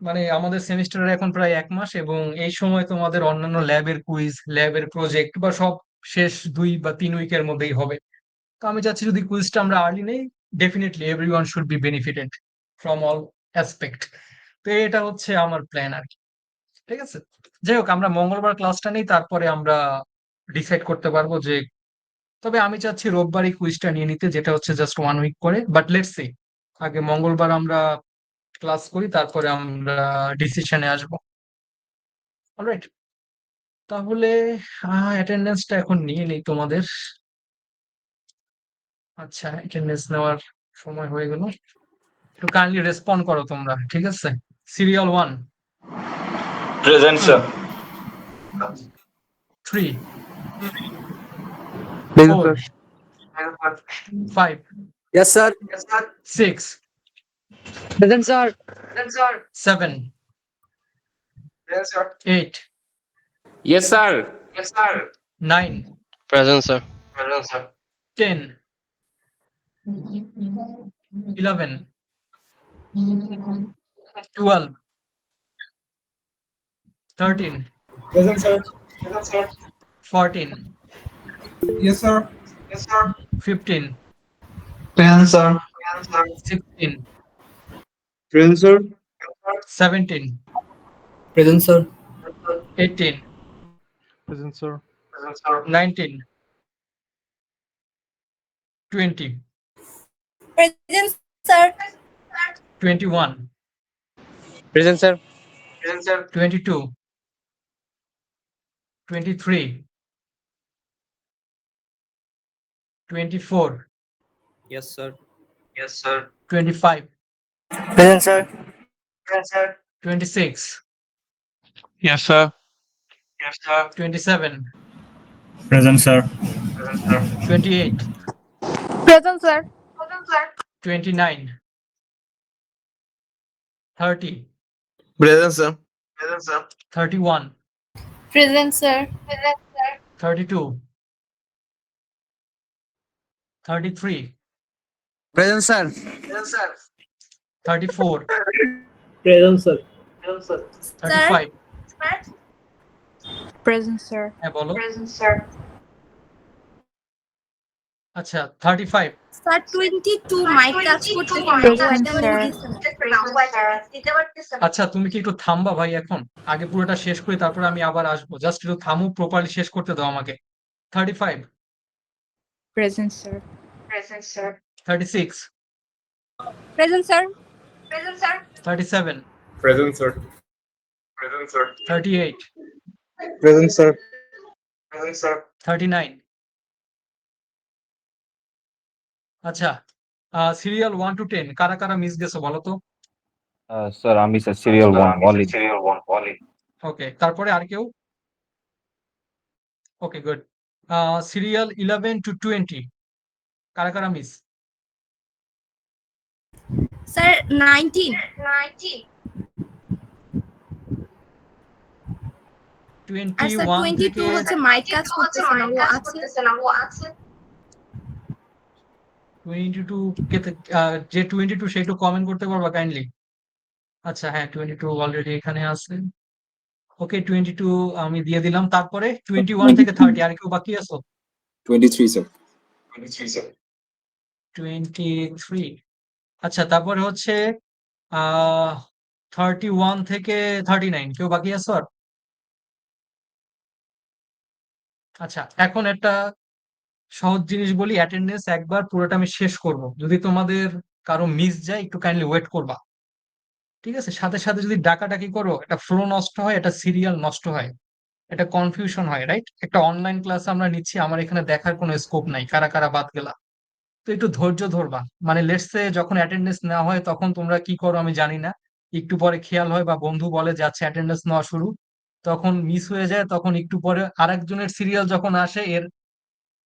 মানে আমাদের সেমিস্টারের এখন প্রায় 1 মাস, এবং এই সময় তোমাদের অন্যান্য ল্যাবের কুইজ, ল্যাবের প্রজেক্ট বা সব শেষ 2 বা 3 উইকের মধ্যেই হবে। তো আমি চাচ্ছি যদি কুইজটা আমরা আর্লি নেই, definitely everyone should be benefited from all aspect. তো এটা হচ্ছে আমার প্ল্যান আর কি। ঠিক আছে, যাই হোক, আমরা মঙ্গলবার ক্লাসটা নেই, তারপরে আমরা ডিসাইড করতে পারবো যে, তবে আমি চাচ্ছি রোববারই কুইজটা নিয়ে নিতে, যেটা হচ্ছে জাস্ট 1 উইক করে। বাট লেটস সি, আগে মঙ্গলবার আমরা ক্লাস করি, তারপরে আমরা ডিসিশনে আসবো। অলরাইট, তাহলে অ্যাটেন্ডেন্সটা এখন নিয়ে নেই তোমাদের। আচ্ছা, অ্যাটেন্ডেন্স নেওয়ার সময় হয়ে গেল, একটু কাইন্ডলি রেসপন্ড করো তোমরা। ঠিক আছে, serial 1, Present, sir. 3, Present, 4, sir. 5, Yes, sir. 6, Present, sir. 7, 8, Yes, sir. 9, Present, sir. 10, 11, 12, 13, Present, sir. 14, Yes, sir. 15, Present, sir. 16, Present, sir. 17, Present, sir. 18, Present, sir. 19, 20, Present, sir. 21, Present, sir. 22, 23, 24, Yes, sir. 25, Present, sir. 26, Yes, sir. 27, Present, sir. 28, Present, sir. 29, 30, Present, sir. 31, Present, sir. 32, 33, Present, sir. 34, Present, sir. 35, Present, sir. হ্যাঁ বলো। আচ্ছা, 35, Sir, 22 mic কাজ করতে Present, sir. আচ্ছা তুমি কি একটু থামবা ভাই এখন? আগে পুরোটা শেষ করি, তারপরে আমি আবার আসবো। জাস্ট একটু থামো, প্রপারলি শেষ করতে দাও আমাকে। 35, Present, sir. 36, Present, sir. 37, Present, sir. 38, Present, sir. 39, আচ্ছা, সিরিয়াল 1 to 10 কারা কারা মিস গেছো বলো তো? স্যার আমি স্যার সিরিয়াল ওয়ান অনলি। ওকে, তারপরে আর কেউ? ওকে, গুড। সিরিয়াল 11 to 20 কারা কারা মিস? স্যার 19 আর স্যার 21 থেকে 22 হচ্ছে মাইক কাজ করতেছে না, ও আছে। 22 যে 22 সে একটু কমেন্ট করতে পারবা কাইন্ডলি? আচ্ছা, হ্যাঁ, 22 অলরেডি এখানে আছে। ওকে, 22 আমি দিয়ে দিলাম। তারপরে 21 থেকে 30 আর কেউ বাকি আছো? 23, sir. 23। আচ্ছা, তারপরে হচ্ছে 31 থেকে 39 কেউ বাকি আছো আর? আচ্ছা, এখন একটা সহজ জিনিস বলি, অ্যাটেন্ডেন্স একবার পুরোটা আমি শেষ করব। যদি তোমাদের কারো মিস যায় একটু কাইন্ডলি ওয়েট করবা, ঠিক আছে? সাথে সাথে যদি ডাকাডাকি করো, একটা ফ্লো নষ্ট হয়, একটা সিরিয়াল নষ্ট হয়, একটা কনফিউশন হয়, রাইট? একটা অনলাইন ক্লাস আমরা নিচ্ছি, আমার এখানে দেখার কোনো স্কোপ নাই কারা কারা বাদ গেলা। তো একটু ধৈর্য ধরবা। মানে লেটস সে যখন অ্যাটেন্ডেন্স নেওয়া হয় তখন তোমরা কি করো আমি জানি না, একটু পরে খেয়াল হয় বা বন্ধু বলে যাচ্ছে অ্যাটেন্ডেন্স নেওয়া শুরু, তখন মিস হয়ে যায়, তখন একটু পরে আরেকজনের সিরিয়াল যখন আসে, এর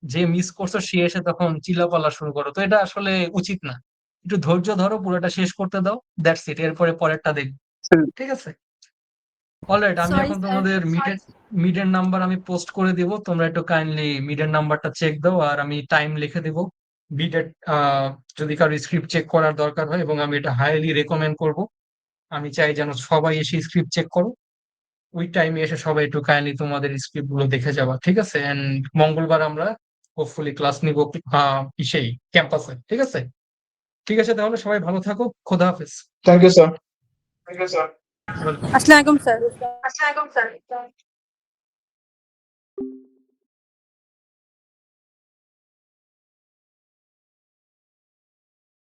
যে মিস করছো সে এসে তখন চিল্লাপাল্লা শুরু করো। তো এটা আসলে উচিত না। একটু ধৈর্য ধরো, পুরোটা শেষ করতে দাও, দ্যাটস ইট। এরপরে পরেরটা দেখবো, ঠিক আছে? অলরাইট, আমি সরি এখন স্যার। তোমাদের মিডের নাম্বার আমি পোস্ট করে দিব, তোমরা একটু কাইন্ডলি মিডের নাম্বারটা চেক দাও, আর আমি টাইম লিখে দিব মিডের। যদি কারো স্ক্রিপ্ট চেক করার দরকার হয়, এবং আমি এটা হাইলি রেকমেন্ড করব, আমি চাই যেন সবাই এসে স্ক্রিপ্ট চেক করো, ওই টাইমে এসে সবাই একটু কাইন্ডলি তোমাদের স্ক্রিপ্ট গুলো দেখে যাবা, ঠিক আছে? এন্ড মঙ্গলবার আমরা হোপফুলি ক্লাস নিব ইসেই ক্যাম্পাসে, ঠিক আছে? ঠিক আছে, তাহলে সবাই ভালো থাকো, খোদা হাফেজ। Thank you, sir. আসসালামু আলাইকুম স্যার।